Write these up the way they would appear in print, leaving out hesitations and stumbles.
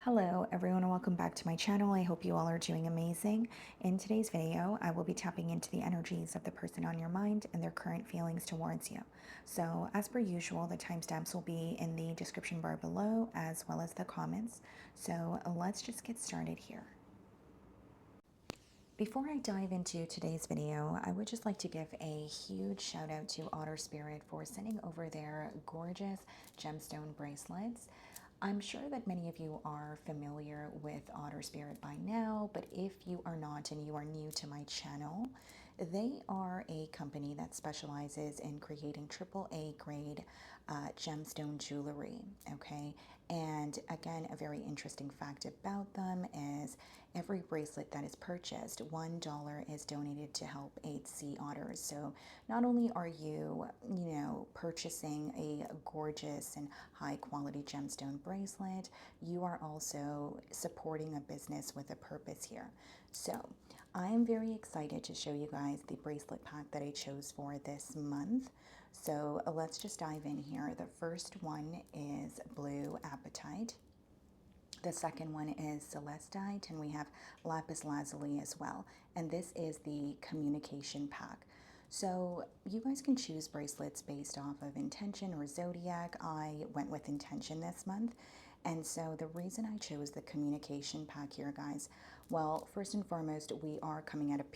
Hello everyone and welcome back to my channel. I hope you all are doing amazing. In today's video, I will be tapping into the energies of the person on your mind and their current feelings towards you. So as per usual, the timestamps will be in the description bar below as well as the comments. So let's just get started here. Before I dive into today's video, I would just like to give a huge shout out to Otter Spirit for sending over their gorgeous gemstone bracelets. I'm sure that many of you are familiar with Otter Spirit by now, but if you are not and you are new to my channel, they are a company that specializes in creating AAA grade gemstone jewelry, okay? And again, a very interesting fact about them is every bracelet that is purchased, $1 is donated to help aid sea otters. So not only are you, purchasing a gorgeous and high quality gemstone bracelet, you are also supporting a business with a purpose here. So I am very excited to show you guys the bracelet pack that I chose for this month. So let's just dive in here. The first one is Blue Apatite. The second one is Celestite, and we have Lapis Lazuli as well. And this is the communication pack. So you guys can choose bracelets based off of intention or zodiac. I went with intention this month. And so the reason I chose the communication pack here, guys, well, first and foremost, we are coming out of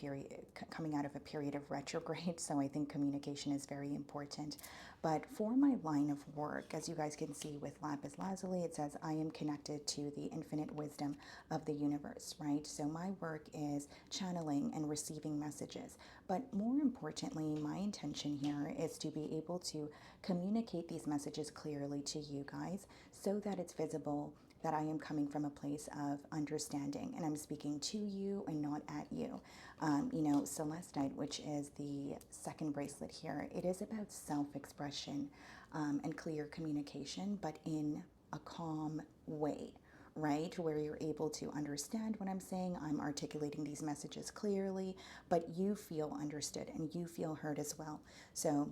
a period of retrograde, so I think communication is very important. But for my line of work, as you guys can see with Lapis Lazuli, it says I am connected to the infinite wisdom of the universe, right? So my work is channeling and receiving messages. But more importantly, my intention here is to be able to communicate these messages clearly to you guys so that it's visible that I am coming from a place of understanding and I'm speaking to you and not at you. Celestite, which is the second bracelet here, it is about self-expression and clear communication, but in a calm way, right? Where you're able to understand what I'm saying. I'm articulating these messages clearly, but you feel understood and you feel heard as well. So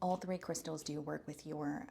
all three crystals do work with your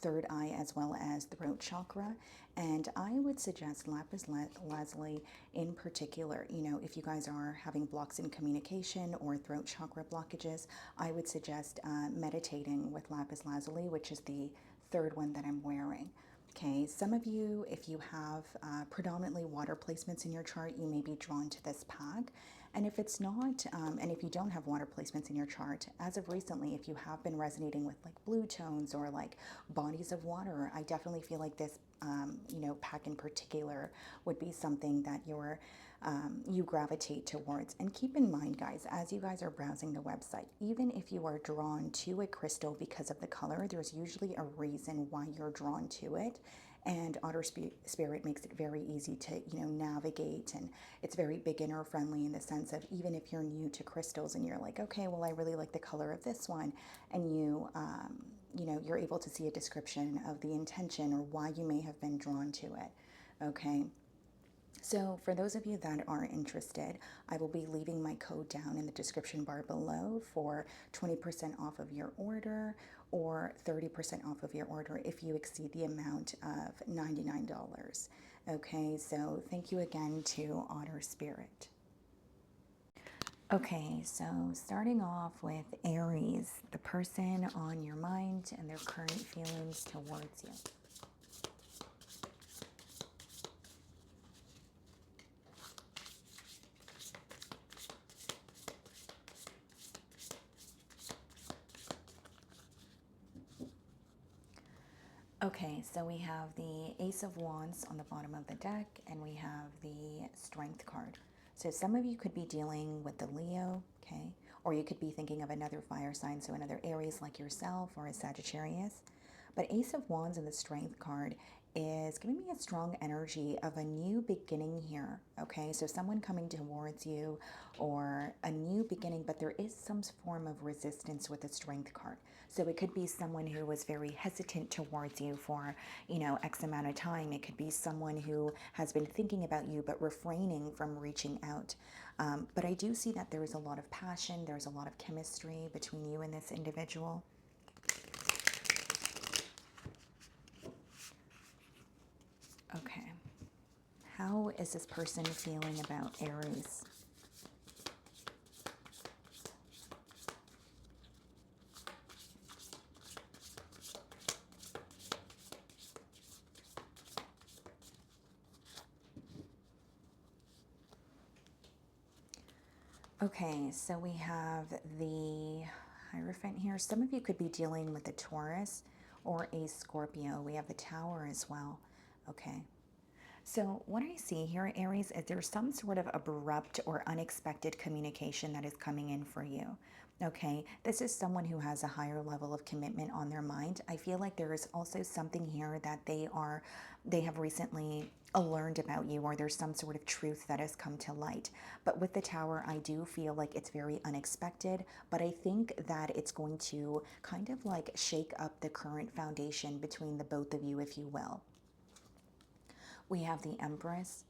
third eye as well as throat chakra. And I would suggest Lapis Lazuli in particular. If you guys are having blocks in communication or throat chakra blockages, I would suggest meditating with Lapis Lazuli, which is the third one that I'm wearing. Okay, some of you, if you have predominantly water placements in your chart, you may be drawn to this pack. And if it's not, and if you don't have water placements in your chart, as of recently, if you have been resonating with like blue tones or like bodies of water, I definitely feel like this, pack in particular would be something that you gravitate towards. And keep in mind, guys, as you guys are browsing the website, even if you are drawn to a crystal because of the color, there's usually a reason why you're drawn to it. And Otter Spirit makes it very easy to, navigate, and it's very beginner friendly in the sense of even if you're new to crystals and you're like, okay, well, I really like the color of this one, and you're able to see a description of the intention or why you may have been drawn to it, okay? So for those of you that are interested, I will be leaving my code down in the description bar below for 20% off of your order or 30% off of your order if you exceed the amount of $99. Okay, so thank you again to Otter Spirit. Okay, so starting off with Aries, the person on your mind and their current feelings towards you. Okay, so we have the Ace of Wands on the bottom of the deck, and we have the Strength card. So some of you could be dealing with the Leo, okay? Or you could be thinking of another fire sign, so another Aries like yourself or a Sagittarius. But Ace of Wands and the Strength card is giving me a strong energy of a new beginning here, okay? So someone coming towards you or a new beginning, but there is some form of resistance with the Strength card. So it could be someone who was very hesitant towards you for, X amount of time. It could be someone who has been thinking about you but refraining from reaching out. But I do see that there is a lot of passion, there's a lot of chemistry between you and this individual. Okay. how is this person feeling about Aries? Okay, so we have the Hierophant here. Some of you could be dealing with a Taurus or a Scorpio. We have the Tower as well. Okay. So what I see here, Aries, is there's some sort of abrupt or unexpected communication that is coming in for you. Okay, this is someone who has a higher level of commitment on their mind. I feel like there is also something here that they have recently learned about you, or there's some sort of truth that has come to light. But with the Tower, I do feel like it's very unexpected, but I think that it's going to kind of like shake up the current foundation between the both of you, if you will. We have the Empress.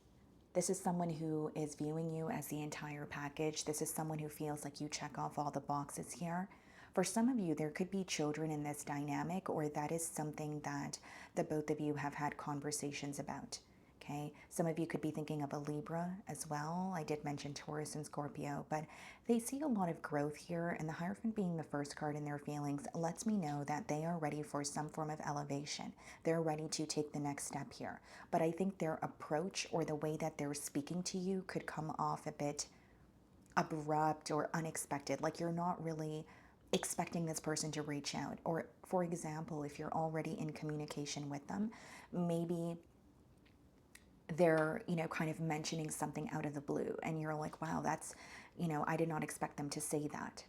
This is someone who is viewing you as the entire package. This is someone who feels like you check off all the boxes here. For some of you, there could be children in this dynamic, or that is something that the both of you have had conversations about. Okay, some of you could be thinking of a Libra as well. I did mention Taurus and Scorpio, but they see a lot of growth here, and the Hierophant being the first card in their feelings lets me know that they are ready for some form of elevation. They're ready to take the next step here. But I think their approach or the way that they're speaking to you could come off a bit abrupt or unexpected, like you're not really expecting this person to reach out. Or, for example, if you're already in communication with them, maybe they're, kind of mentioning something out of the blue, and you're like, wow, that's, I did not expect them to say that.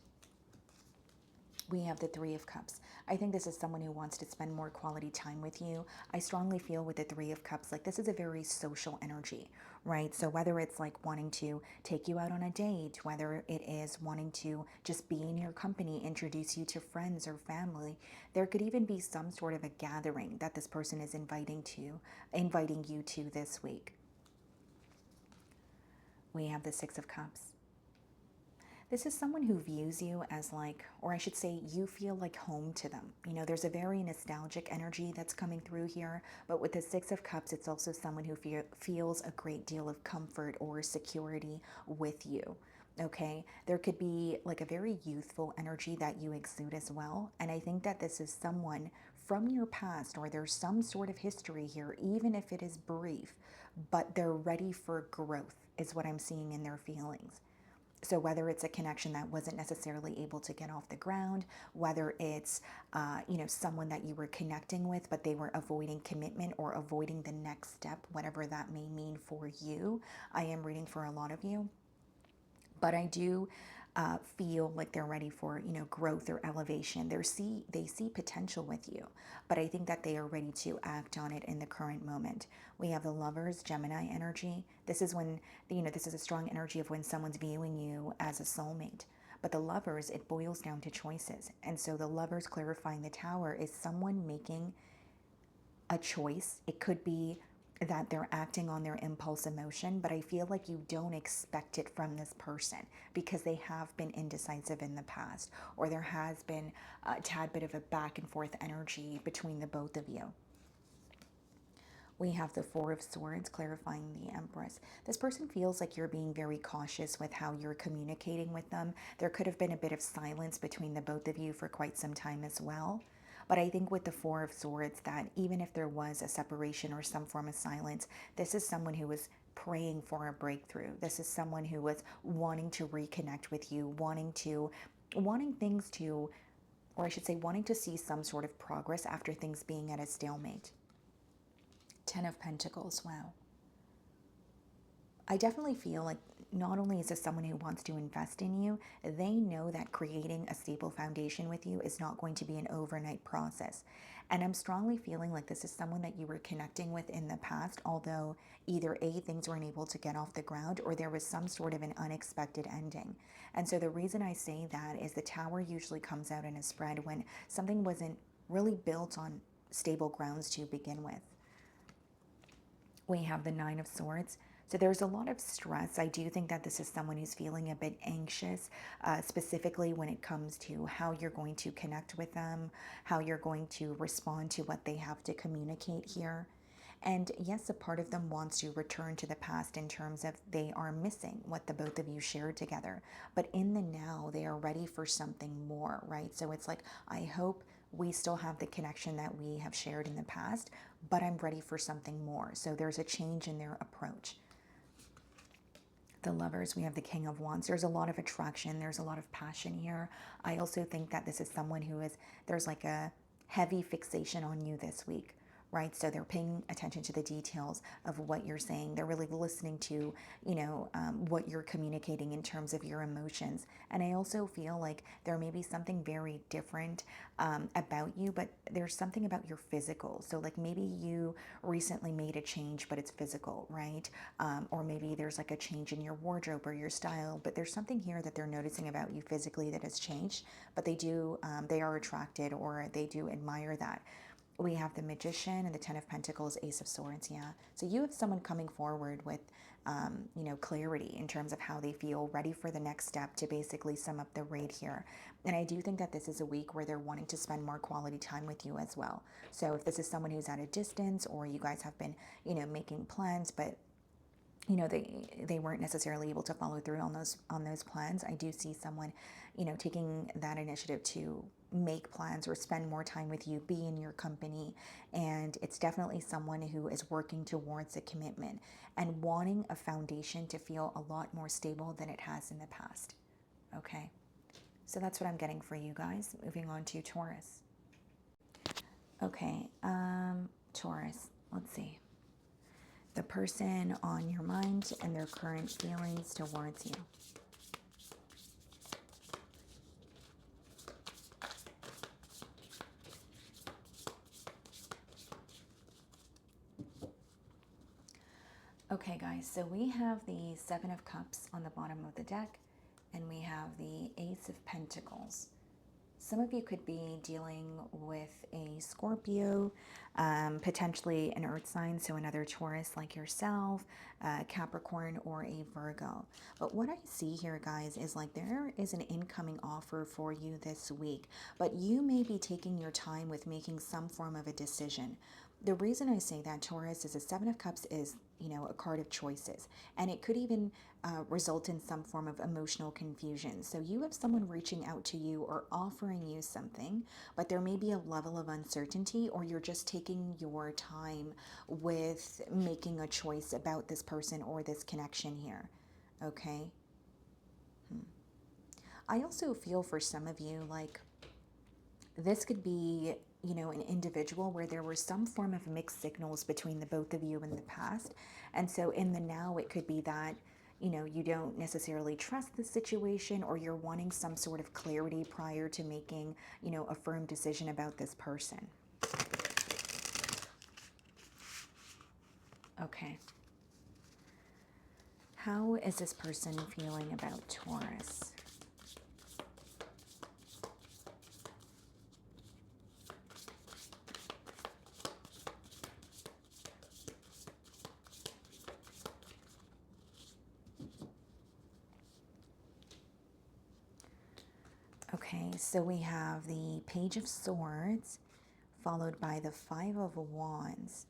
We have the Three of Cups. I think this is someone who wants to spend more quality time with you. I strongly feel with the Three of Cups, like this is a very social energy, right? So whether it's like wanting to take you out on a date, whether it is wanting to just be in your company, introduce you to friends or family, there could even be some sort of a gathering that this person is inviting you to this week. We have the Six of Cups. This is someone who views you as like, or I should say, you feel like home to them. There's a very nostalgic energy that's coming through here, but with the Six of Cups, it's also someone who feels a great deal of comfort or security with you. Okay, there could be like a very youthful energy that you exude as well. And I think that this is someone from your past, or there's some sort of history here, even if it is brief, but they're ready for growth, is what I'm seeing in their feelings. So whether it's a connection that wasn't necessarily able to get off the ground, whether it's, someone that you were connecting with, but they were avoiding commitment or avoiding the next step, whatever that may mean for you. I am reading for a lot of you, but I do feel like they're ready for, growth or elevation. They see potential with you, but I think that they are ready to act on it in the current moment. We have the Lovers, Gemini energy. This is when, this is a strong energy of when someone's viewing you as a soulmate. But the Lovers, it boils down to choices. And so the Lovers clarifying the Tower is someone making a choice. It could be that they're acting on their impulse emotion, but I feel like you don't expect it from this person because they have been indecisive in the past, or there has been a tad bit of a back and forth energy between the both of you. We have the Four of Swords clarifying the Empress. This person feels like you're being very cautious with how you're communicating with them. There could have been a bit of silence between the both of you for quite some time as well. But I think with the Four of Swords, that even if there was a separation or some form of silence, this is someone who was praying for a breakthrough. This is someone who was wanting to reconnect with you, wanting things to, or I should say, wanting to see some sort of progress after things being at a stalemate. Ten of Pentacles, wow. I definitely feel like not only is this someone who wants to invest in you, they know that creating a stable foundation with you is not going to be an overnight process. And I'm strongly feeling like this is someone that you were connecting with in the past, although either A, things weren't able to get off the ground, or there was some sort of an unexpected ending. And so the reason I say that is the Tower usually comes out in a spread when something wasn't really built on stable grounds to begin with. We have the Nine of Swords. So there's a lot of stress. I do think that this is someone who's feeling a bit anxious, specifically when it comes to how you're going to connect with them, how you're going to respond to what they have to communicate here. And yes, a part of them wants to return to the past in terms of they are missing what the both of you shared together. But in the now, they are ready for something more, right? So it's like, I hope we still have the connection that we have shared in the past, but I'm ready for something more. So there's a change in their approach. The Lovers, we have the King of Wands. There's a lot of attraction. There's a lot of passion here. I also think that this is someone who is, there's like a heavy fixation on you this week, right? So they're paying attention to the details of what you're saying. They're really listening to, what you're communicating in terms of your emotions. And I also feel like there may be something very different about you, but there's something about your physical. So like maybe you recently made a change, but it's physical, right? Or maybe there's like a change in your wardrobe or your style, but there's something here that they're noticing about you physically that has changed, but they are attracted or they do admire that. We have the Magician and the Ten of Pentacles, Ace of Swords, yeah. So you have someone coming forward with, clarity in terms of how they feel, ready for the next step to basically sum up the raid here. And I do think that this is a week where they're wanting to spend more quality time with you as well. So if this is someone who's at a distance or you guys have been, making plans, but they weren't necessarily able to follow through on those plans. I do see someone, taking that initiative to make plans or spend more time with you, be in your company, and it's definitely someone who is working towards a commitment and wanting a foundation to feel a lot more stable than it has in the past. Okay, so that's what I'm getting for you guys. Moving on to Taurus. Okay, Taurus, let's see. The person on your mind and their current feelings towards you. Okay, guys, so we have the Seven of Cups on the bottom of the deck, and we have the Ace of Pentacles. Some of you could be dealing with a Scorpio, potentially an earth sign, so another Taurus like yourself, Capricorn, or a Virgo. But what I see here, guys, is like there is an incoming offer for you this week, but you may be taking your time with making some form of a decision. The reason I say that, Taurus, is the Seven of Cups is, a card of choices. And it could even result in some form of emotional confusion. So you have someone reaching out to you or offering you something, but there may be a level of uncertainty, or you're just taking your time with making a choice about this person or this connection here. Okay? I also feel for some of you like this could be, an individual where there were some form of mixed signals between the both of you in the past. And so in the now, it could be that, you don't necessarily trust the situation, or you're wanting some sort of clarity prior to making, a firm decision about this person. Okay. How is this person feeling about Taurus? Okay, so we have the Page of Swords, followed by the Five of Wands.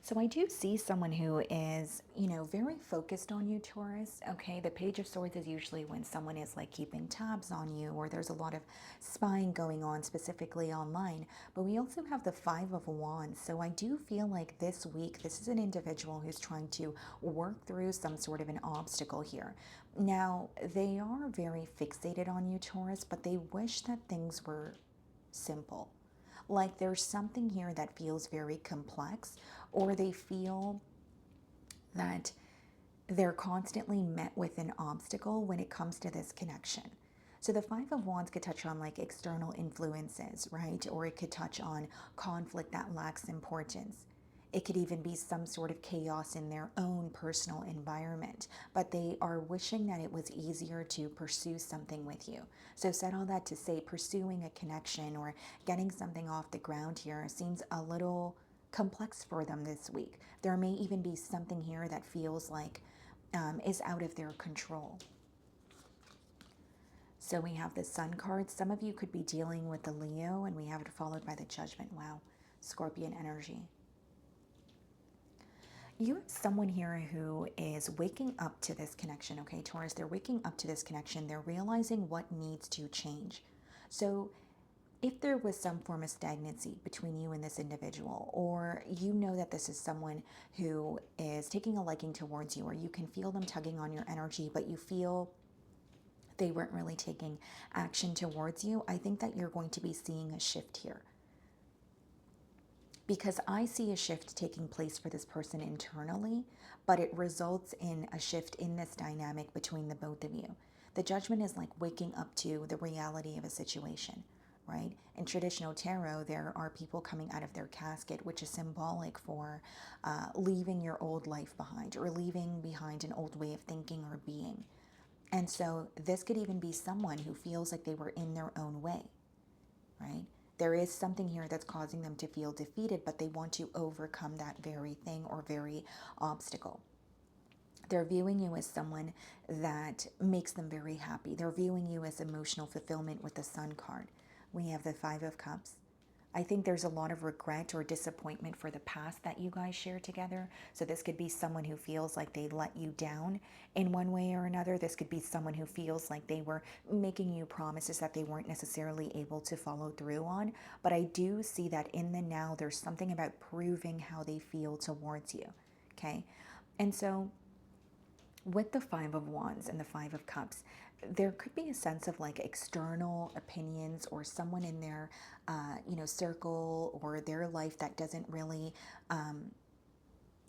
So I do see someone who is, very focused on you, Taurus. Okay, the Page of Swords is usually when someone is like keeping tabs on you, or there's a lot of spying going on, specifically online. But we also have the Five of Wands. So I do feel like this week, this is an individual who's trying to work through some sort of an obstacle here. Now, they are very fixated on you, Taurus, but they wish that things were simple. Like there's something here that feels very complex, or they feel that they're constantly met with an obstacle when it comes to this connection. So the Five of Wands could touch on like external influences, right? Or it could touch on conflict that lacks importance. It could even be some sort of chaos in their own personal environment, but they are wishing that it was easier to pursue something with you. So said all that to say, pursuing a connection or getting something off the ground here seems a little complex for them this week. There may even be something here that feels like is out of their control. So we have the Sun card. Some of you could be dealing with the Leo, and we have it followed by the Judgment. Wow. Scorpion energy. You have someone here who is waking up to this connection, okay, Taurus? They're waking up to this connection. They're realizing what needs to change. So if there was some form of stagnancy between you and this individual, or you know that this is someone who is taking a liking towards you, or you can feel them tugging on your energy, but you feel they weren't really taking action towards you, I think that you're going to be seeing a shift here. Because I see a shift taking place for this person internally, but it results in a shift in this dynamic between the both of you. The Judgment is like waking up to the reality of a situation, right? In traditional tarot, there are people coming out of their casket, which is symbolic for leaving your old life behind, or leaving behind an old way of thinking or being. And so this could even be someone who feels like they were in their own way, right? There is something here that's causing them to feel defeated, but they want to overcome that very thing or very obstacle. They're viewing you as someone that makes them very happy. They're viewing you as emotional fulfillment with the Sun card. We have the Five of Cups. I think there's a lot of regret or disappointment for the past that you guys share together. So this could be someone who feels like they let you down in one way or another. This could be someone who feels like they were making you promises that they weren't necessarily able to follow through on. But I do see that in the now, there's something about proving how they feel towards you. Okay. And so with the Five of Wands and the Five of Cups, there could be a sense of like external opinions, or someone in their, circle or their life that doesn't really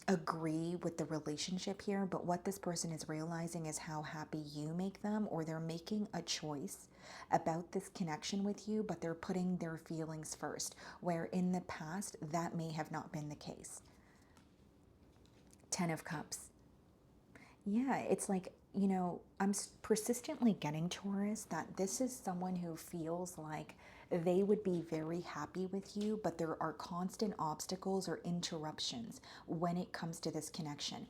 agree with the relationship here. But what this person is realizing is how happy you make them, or they're making a choice about this connection with you, but they're putting their feelings first, where in the past that may have not been the case. Ten of Cups. Yeah, it's like, I'm persistently getting, Taurus, that this is someone who feels like they would be very happy with you, but there are constant obstacles or interruptions when it comes to this connection.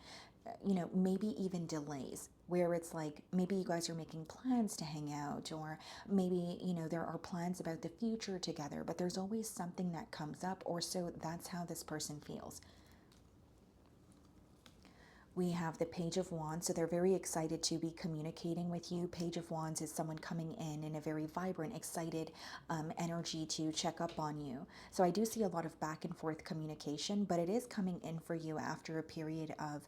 Maybe even delays, where it's like maybe you guys are making plans to hang out, or maybe, there are plans about the future together, but there's always something that comes up, or so that's how this person feels. We have the Page of Wands, so they're very excited to be communicating with you. Page of Wands is someone coming in a very vibrant, excited energy to check up on you. So I do see a lot of back and forth communication, but it is coming in for you after a period of,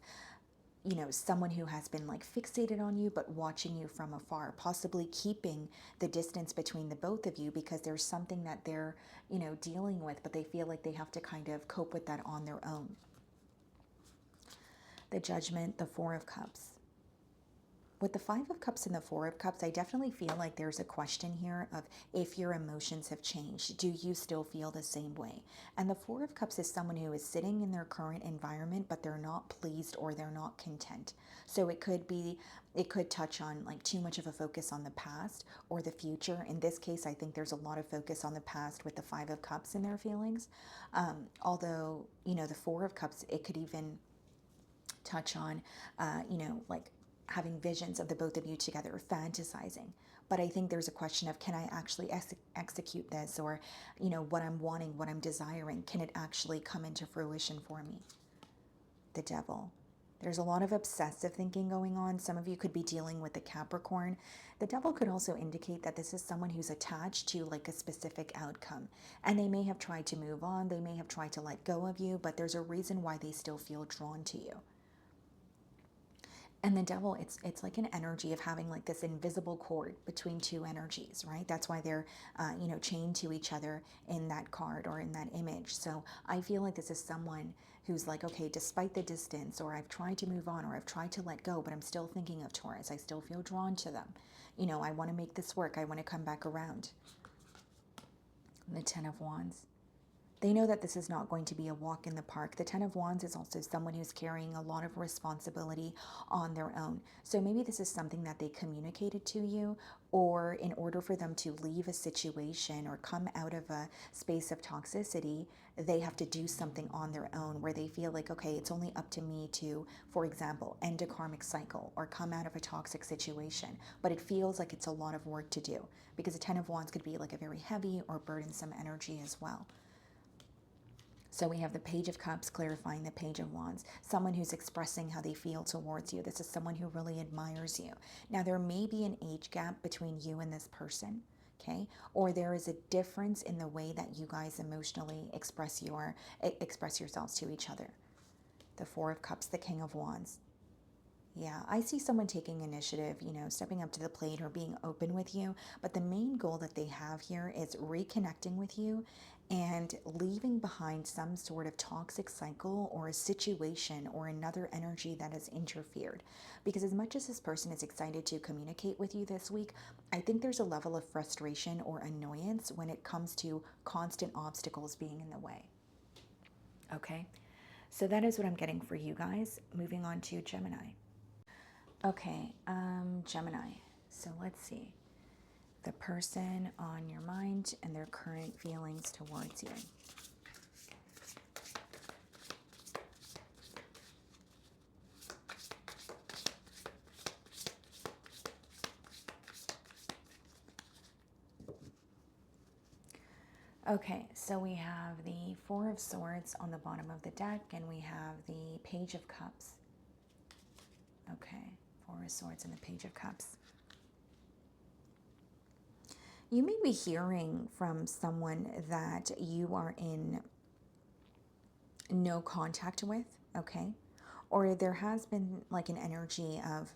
someone who has been like fixated on you, but watching you from afar, possibly keeping the distance between the both of you because there's something that they're, dealing with, but they feel like they have to kind of cope with that on their own. The Judgment, the Four of Cups. With the Five of Cups and the Four of Cups, I definitely feel like there's a question here of if your emotions have changed. Do you still feel the same way? And the Four of Cups is someone who is sitting in their current environment, but they're not pleased or they're not content. So it could touch on like too much of a focus on the past or the future. In this case, I think there's a lot of focus on the past with the Five of Cups in their feelings. Although, the Four of Cups, it could even touch on, like having visions of the both of you together, fantasizing. But I think there's a question of, can I actually execute this? Or, what I'm wanting, what I'm desiring, can it actually come into fruition for me? The Devil. There's a lot of obsessive thinking going on. Some of you could be dealing with the Capricorn. The Devil could also indicate that this is someone who's attached to like a specific outcome. And they may have tried to move on. They may have tried to let go of you, but there's a reason why they still feel drawn to you. And the Devil, it's like an energy of having like this invisible cord between two energies, right? That's why they're, chained to each other in that card or in that image. So I feel like this is someone who's like, okay, despite the distance, or I've tried to move on, or I've tried to let go, but I'm still thinking of Taurus. I still feel drawn to them. I want to make this work. I want to come back around. The Ten of Wands. They know that this is not going to be a walk in the park. The Ten of Wands is also someone who's carrying a lot of responsibility on their own. So maybe this is something that they communicated to you, or in order for them to leave a situation or come out of a space of toxicity, they have to do something on their own where they feel like, okay, it's only up to me to, for example, end a karmic cycle or come out of a toxic situation. But it feels like it's a lot of work to do, because the Ten of Wands could be like a very heavy or burdensome energy as well. So we have the Page of Cups clarifying the Page of Wands, someone who's expressing how they feel towards you. This is someone who really admires you. Now, there may be an age gap between you and this person, okay? Or there is a difference in the way that you guys emotionally express yourselves to each other. The Four of Cups, the King of Wands. Yeah, I see someone taking initiative, you know, stepping up to the plate or being open with you. But the main goal that they have here is reconnecting with you and leaving behind some sort of toxic cycle or a situation or another energy that has interfered. Because as much as this person is excited to communicate with you this week, I think there's a level of frustration or annoyance when it comes to constant obstacles being in the way. Okay, so that is what I'm getting for you guys. Moving on to Gemini. Okay, Gemini. So let's see. The person on your mind and their current feelings towards you. Okay, so we have the Four of Swords on the bottom of the deck, and we have the Page of Cups. Okay, Four of Swords and the Page of Cups. You may be hearing from someone that you are in no contact with, okay? Or there has been like an energy of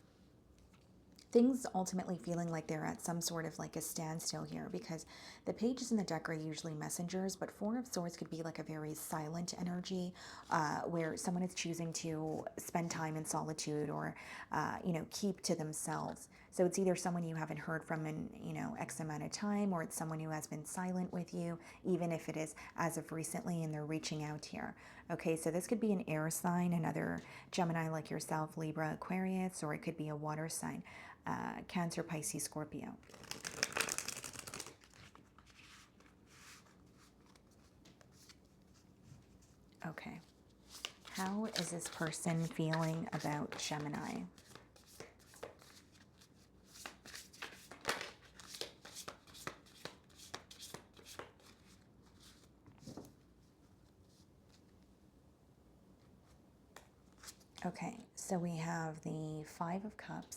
things ultimately feeling like they're at some sort of like a standstill here, because the pages in the deck are usually messengers, but Four of Swords could be like a very silent energy where someone is choosing to spend time in solitude or, you know, keep to themselves. So it's either someone you haven't heard from in, you know, X amount of time, or it's someone who has been silent with you, even if it is as of recently and they're reaching out here. Okay, so this could be an air sign, another Gemini like yourself, Libra, Aquarius, or it could be a water sign. Cancer, Pisces, Scorpio. Okay. How is this person feeling about Gemini? Okay, so we have the Five of Cups,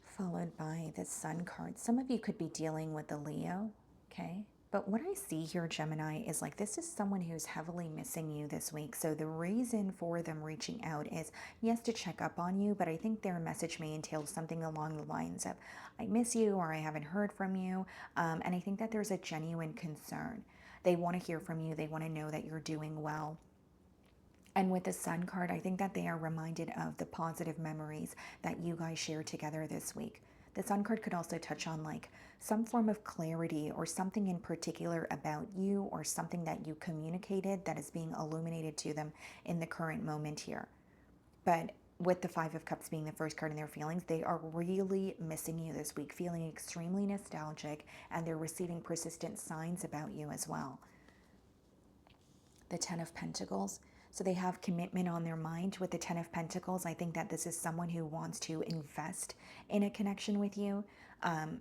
followed by the Sun card. Some of you could be dealing with the Leo, okay? But what I see here, Gemini, is like this is someone who's heavily missing you this week. So the reason for them reaching out is, yes, to check up on you, but I think their message may entail something along the lines of, I miss you, or I haven't heard from you. And I think that there's a genuine concern. They want to hear from you. They want to know that you're doing well. And with the Sun card, I think that they are reminded of the positive memories that you guys share together this week. The Sun card could also touch on like some form of clarity or something in particular about you, or something that you communicated that is being illuminated to them in the current moment here. But with the Five of Cups being the first card in their feelings, they are really missing you this week, feeling extremely nostalgic, and they're receiving persistent signs about you as well. The Ten of Pentacles. So they have commitment on their mind with the Ten of Pentacles. I think that this is someone who wants to invest in a connection with you.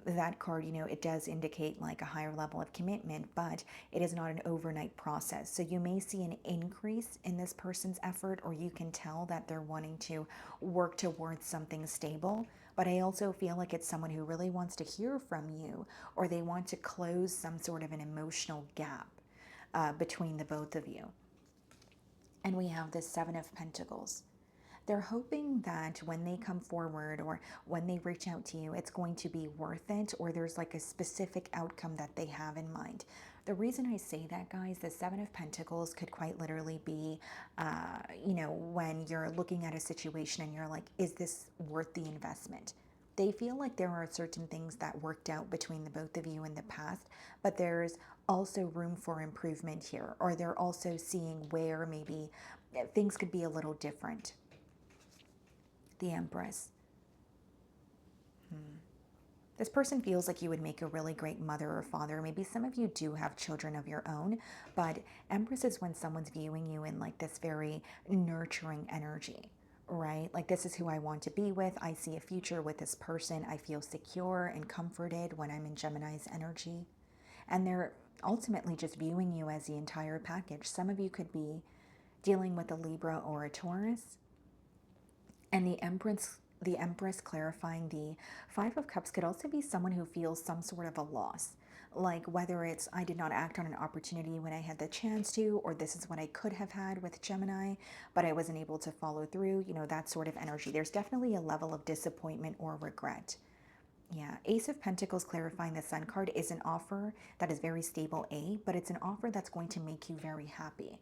That card, you know, it does indicate like a higher level of commitment, but it is not an overnight process. So you may see an increase in this person's effort, or you can tell that they're wanting to work towards something stable. But I also feel like it's someone who really wants to hear from you, or they want to close some sort of an emotional gap between the both of you. And we have the Seven of Pentacles. They're hoping that when they come forward or when they reach out to you, it's going to be worth it, or there's like a specific outcome that they have in mind. The reason I say that, guys, the Seven of Pentacles could quite literally be, you know, when you're looking at a situation and you're like, is this worth the investment? They feel like there are certain things that worked out between the both of you in the past, but there's also room for improvement here, or they're also seeing where maybe things could be a little different. The Empress. This person feels like you would make a really great mother or father. Maybe some of you do have children of your own, but Empress is when someone's viewing you in like this very nurturing energy, right? Like, this is who I want to be with. I see a future with this person. I feel secure and comforted when I'm in Gemini's energy. And they're ultimately just viewing you as the entire package. Some of you could be dealing with a Libra or a Taurus, and the Empress clarifying the Five of Cups could also be someone who feels some sort of a loss. Like whether it's I did not act on an opportunity when I had the chance to, or this is what I could have had with Gemini, but I wasn't able to follow through, you know, that sort of energy. There's definitely a level of disappointment or regret. Yeah, Ace of Pentacles clarifying the Sun card is an offer that is very stable, but it's an offer that's going to make you very happy.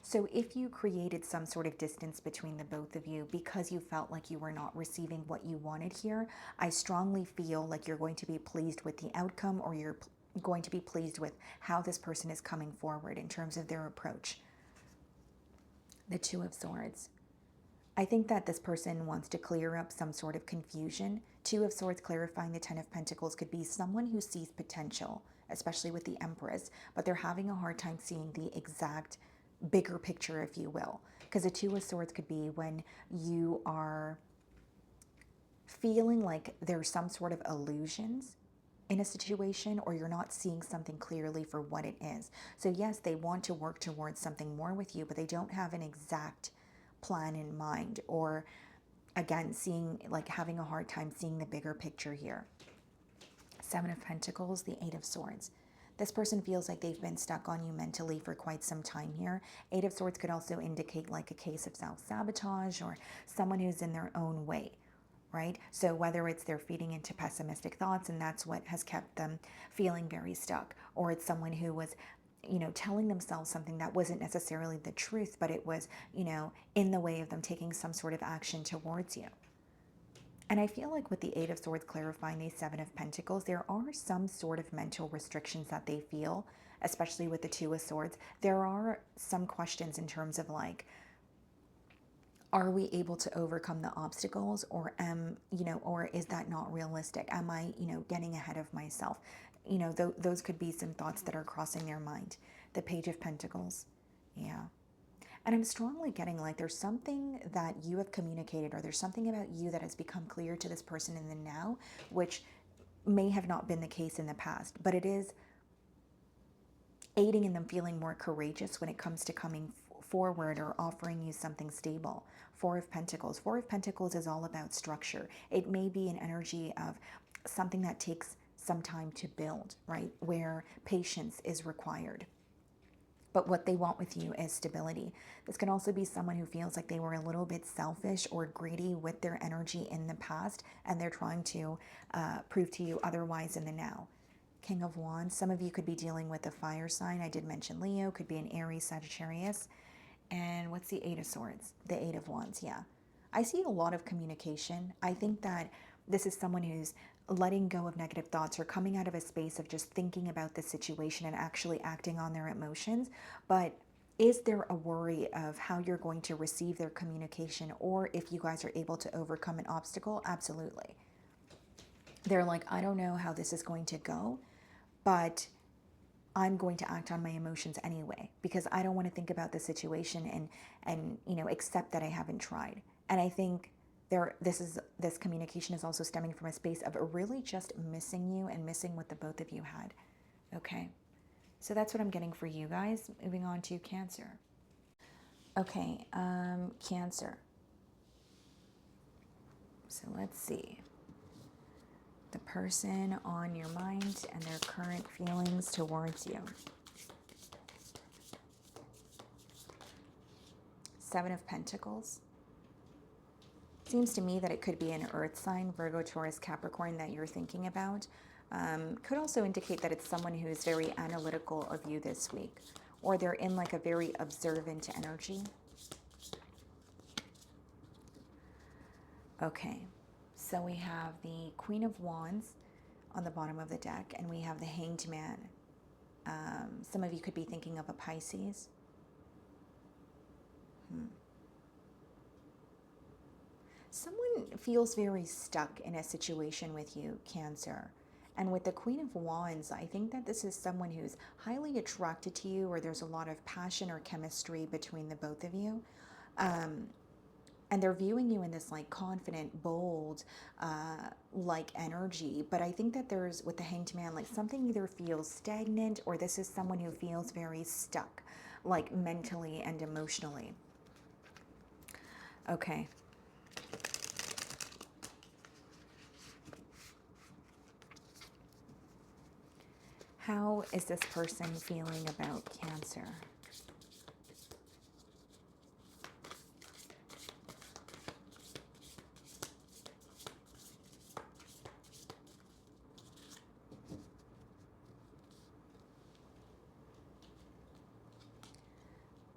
So if you created some sort of distance between the both of you because you felt like you were not receiving what you wanted here, I strongly feel like you're going to be pleased with the outcome, or you're going to be pleased with how this person is coming forward in terms of their approach. The Two of Swords. I think that this person wants to clear up some sort of confusion. Two of Swords clarifying the Ten of Pentacles could be someone who sees potential, especially with the Empress, but they're having a hard time seeing the exact bigger picture, if you will. Because the Two of Swords could be when you are feeling like there's some sort of illusions in a situation, or you're not seeing something clearly for what it is. So yes, they want to work towards something more with you, but they don't have an exact plan in mind, or again, having a hard time seeing the bigger picture here. Seven of Pentacles, the Eight of Swords. This person feels like they've been stuck on you mentally for quite some time here. Eight of Swords could also indicate like a case of self-sabotage, or someone who's in their own way, right? So whether it's they're feeding into pessimistic thoughts and that's what has kept them feeling very stuck, or it's someone who was, you know, telling themselves something that wasn't necessarily the truth, but it was, you know, in the way of them taking some sort of action towards you. And I feel like with the Eight of Swords clarifying the Seven of Pentacles, there are some sort of mental restrictions that they feel, especially with the Two of Swords. There are some questions in terms of like, are we able to overcome the obstacles, or or is that not realistic? Am I, getting ahead of myself? Those could be some thoughts that are crossing their mind. The Page of Pentacles. Yeah. And I'm strongly getting like there's something that you have communicated, or there's something about you that has become clear to this person in the now, which may have not been the case in the past, but it is aiding in them feeling more courageous when it comes to coming forward or offering you something stable. Four of Pentacles. Four of Pentacles is all about structure. It may be an energy of something that takes some time to build, right? Where patience is required. But what they want with you is stability. This can also be someone who feels like they were a little bit selfish or greedy with their energy in the past, and they're trying to prove to you otherwise in the now. King of Wands. Some of you could be dealing with a fire sign. I did mention Leo. Could be an Aries, Sagittarius. And what's the Eight of Swords? The Eight of Wands, yeah. I see a lot of communication. I think that this is someone who's letting go of negative thoughts, or coming out of a space of just thinking about the situation and actually acting on their emotions. But is there a worry of how you're going to receive their communication, or if you guys are able to overcome an obstacle? Absolutely. They're like, I don't know how this is going to go, but I'm going to act on my emotions anyway, because I don't want to think about the situation and accept that I haven't tried. And I think this communication is also stemming from a space of really just missing you and missing what the both of you had. Okay, so that's what I'm getting for you guys. Moving on to Cancer. Okay, Cancer. So let's see. The person on your mind and their current feelings towards you. Seven of Pentacles. Seems to me that it could be an earth sign, Virgo, Taurus, Capricorn, that you're thinking about. Could also indicate that it's someone who is very analytical of you this week, or they're in like a very observant energy. Okay, so we have the Queen of Wands on the bottom of the deck, and we have the Hanged Man. Some of you could be thinking of a Pisces. Someone feels very stuck in a situation with you, Cancer. And with the Queen of Wands, I think that this is someone who's highly attracted to you, or there's a lot of passion or chemistry between the both of you. And they're viewing you in this like confident, bold, like energy. But I think that there's, with the Hanged Man, like something either feels stagnant, or this is someone who feels very stuck, like mentally and emotionally. Okay. How is this person feeling about Cancer?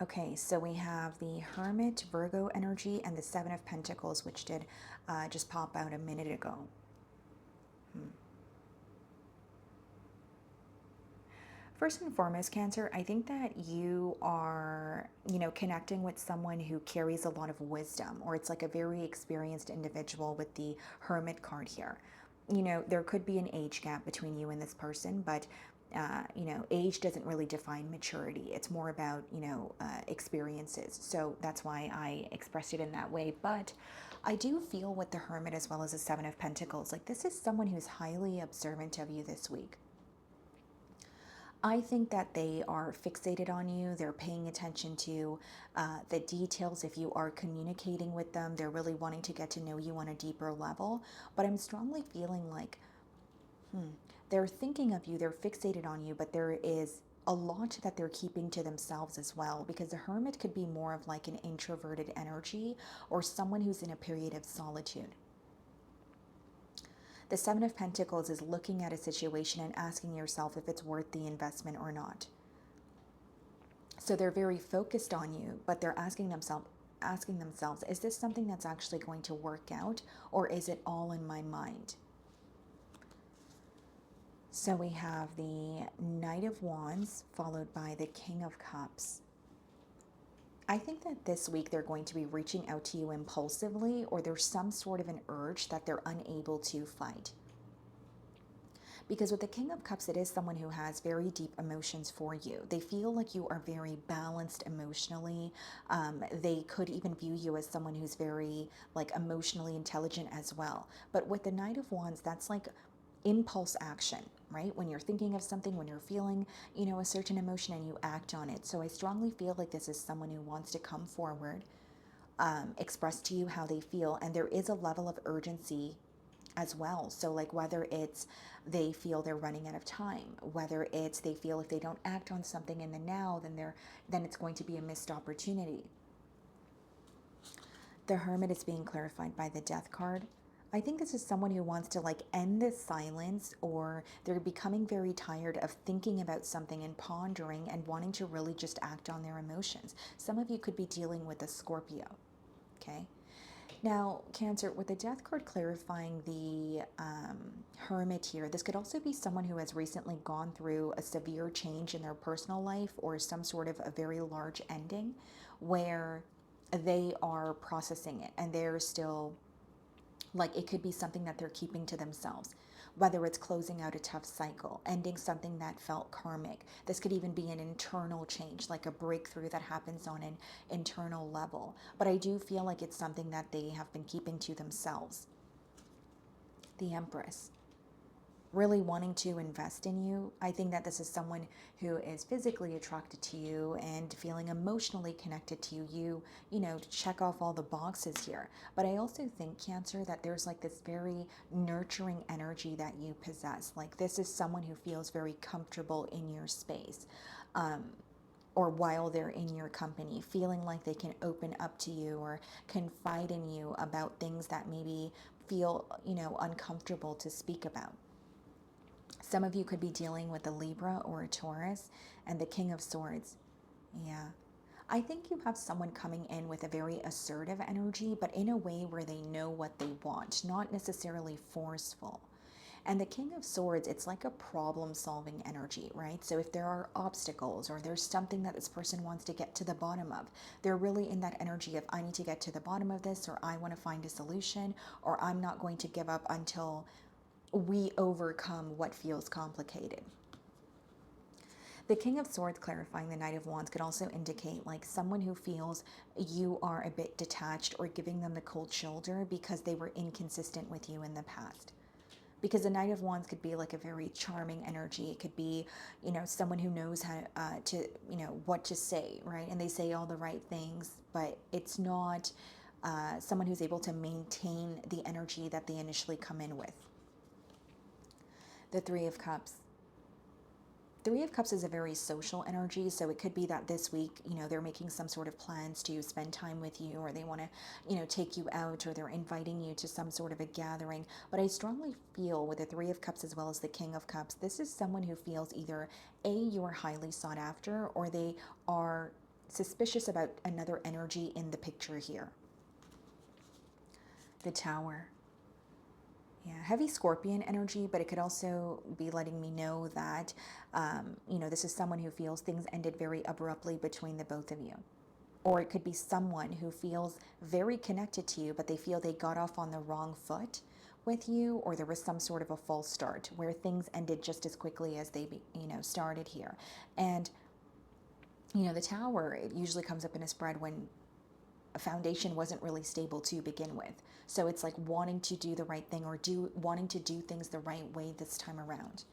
Okay, so we have the Hermit, Virgo energy, and the Seven of Pentacles, which did just pop out a minute ago. First and foremost, Cancer, I think that you are, connecting with someone who carries a lot of wisdom, or it's like a very experienced individual with the Hermit card here. There could be an age gap between you and this person, but age doesn't really define maturity. It's more about, experiences. So that's why I expressed it in that way. But I do feel with the Hermit as well as the Seven of Pentacles, like this is someone who's highly observant of you this week. I think that they are fixated on you. They're paying attention to the details. If you are communicating with them, they're really wanting to get to know you on a deeper level. But I'm strongly feeling like they're thinking of you, they're fixated on you, but there is a lot that they're keeping to themselves as well, because the Hermit could be more of like an introverted energy, or someone who's in a period of solitude. The Seven of Pentacles is looking at a situation and asking yourself if it's worth the investment or not. So they're very focused on you, but they're asking themselves, is this something that's actually going to work out, or is it all in my mind? So we have the Knight of Wands followed by the King of Cups. I think that this week they're going to be reaching out to you impulsively, or there's some sort of an urge that they're unable to fight. Because with the King of Cups, it is someone who has very deep emotions for you. They feel like you are very balanced emotionally. They could even view you as someone who's very like emotionally intelligent as well. But with the Knight of Wands, that's like impulse action, right? When you're thinking of something, when you're feeling, a certain emotion and you act on it. So I strongly feel like this is someone who wants to come forward, express to you how they feel. And there is a level of urgency as well. So like whether it's they feel they're running out of time, whether it's they feel if they don't act on something in the now, then it's going to be a missed opportunity. The Hermit is being clarified by the Death card. I think this is someone who wants to like end this silence, or they're becoming very tired of thinking about something and pondering and wanting to really just act on their emotions. Some of you could be dealing with a Scorpio, okay? Now, Cancer, with the Death card clarifying the Hermit here, this could also be someone who has recently gone through a severe change in their personal life, or some sort of a very large ending where they are processing it, and they're still, like, it could be something that they're keeping to themselves, whether it's closing out a tough cycle, ending something that felt karmic. This could even be an internal change, like a breakthrough that happens on an internal level. But I do feel like it's something that they have been keeping to themselves. The Empress, really wanting to invest in you. I think that this is someone who is physically attracted to you and feeling emotionally connected to you. To check off all the boxes here. But I also think, Cancer, that there's like this very nurturing energy that you possess. Like this is someone who feels very comfortable in your space. Or while they're in your company, feeling like they can open up to you or confide in you about things that maybe feel, uncomfortable to speak about. Some of you could be dealing with a Libra or a Taurus, and the King of Swords. Yeah. I think you have someone coming in with a very assertive energy, but in a way where they know what they want, not necessarily forceful. And the King of Swords, it's like a problem-solving energy, right? So if there are obstacles, or there's something that this person wants to get to the bottom of, they're really in that energy of, I need to get to the bottom of this, or I want to find a solution, or I'm not going to give up until we overcome what feels complicated. The King of Swords clarifying the Knight of Wands could also indicate like someone who feels you are a bit detached or giving them the cold shoulder because they were inconsistent with you in the past. Because the Knight of Wands could be like a very charming energy. It could be, you know, someone who knows how to, you know, what to say, right? And they say all the right things, but it's not someone who's able to maintain the energy that they initially come in with. The Three of Cups. Three of Cups is a very social energy, so it could be that this week, you know, they're making some sort of plans to spend time with you, or they want to, you know, take you out, or they're inviting you to some sort of a gathering. But I strongly feel with the Three of Cups as well as the King of Cups, this is someone who feels either A, you are highly sought after, or they are suspicious about another energy in the picture here. The Tower. Yeah, heavy Scorpion energy, but it could also be letting me know that, you know, this is someone who feels things ended very abruptly between the both of you. Or it could be someone who feels very connected to you, but they feel they got off on the wrong foot with you, or there was some sort of a false start where things ended just as quickly as they, you know, started here. And, you know, the Tower, it usually comes up in a spread when a foundation wasn't really stable to begin with. So it's like wanting to do the right thing, or wanting to do things the right way this time around.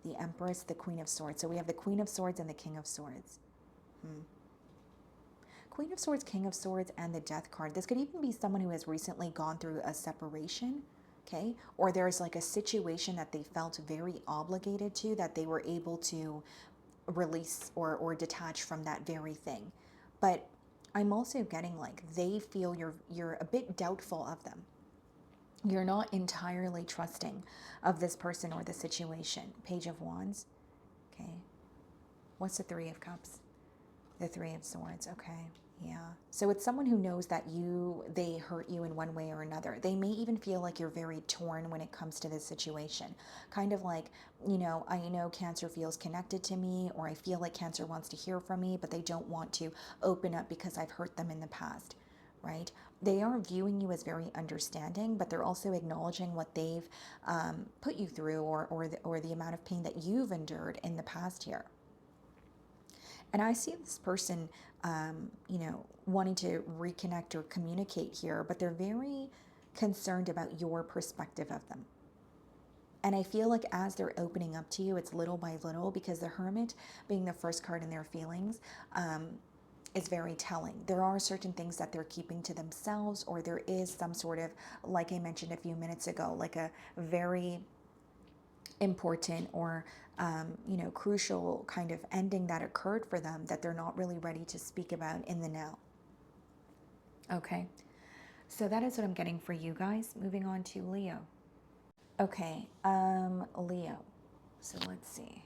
The Empress, the Queen of Swords. So we have the Queen of Swords and the King of Swords. Queen of Swords, King of Swords, and the Death card. This could even be someone who has recently gone through a separation, okay? Or there's like a situation that they felt very obligated to, that they were able to release or detach from that very thing. But I'm also getting like they feel you're a bit doubtful of them. You're not entirely trusting of this person or the situation. Page of Wands. Okay. What's the Three of Cups? The Three of Swords. Okay. Yeah. So it's someone who knows that they hurt you in one way or another. They may even feel like you're very torn when it comes to this situation. Kind of like, you know, I know Cancer feels connected to me, or I feel like Cancer wants to hear from me, but they don't want to open up because I've hurt them in the past, right? They are viewing you as very understanding, but they're also acknowledging what they've put you through, or the amount of pain that you've endured in the past here. And I see this person, you know, wanting to reconnect or communicate here, but they're very concerned about your perspective of them. And I feel like as they're opening up to you, it's little by little, because the Hermit being the first card in their feelings is very telling. There are certain things that they're keeping to themselves, or there is some sort of, like I mentioned a few minutes ago, like a very important or you know, crucial kind of ending that occurred for them that they're not really ready to speak about in the now. Okay, so that is what I'm getting for you guys. Moving on to Leo. Okay, Leo. So let's see.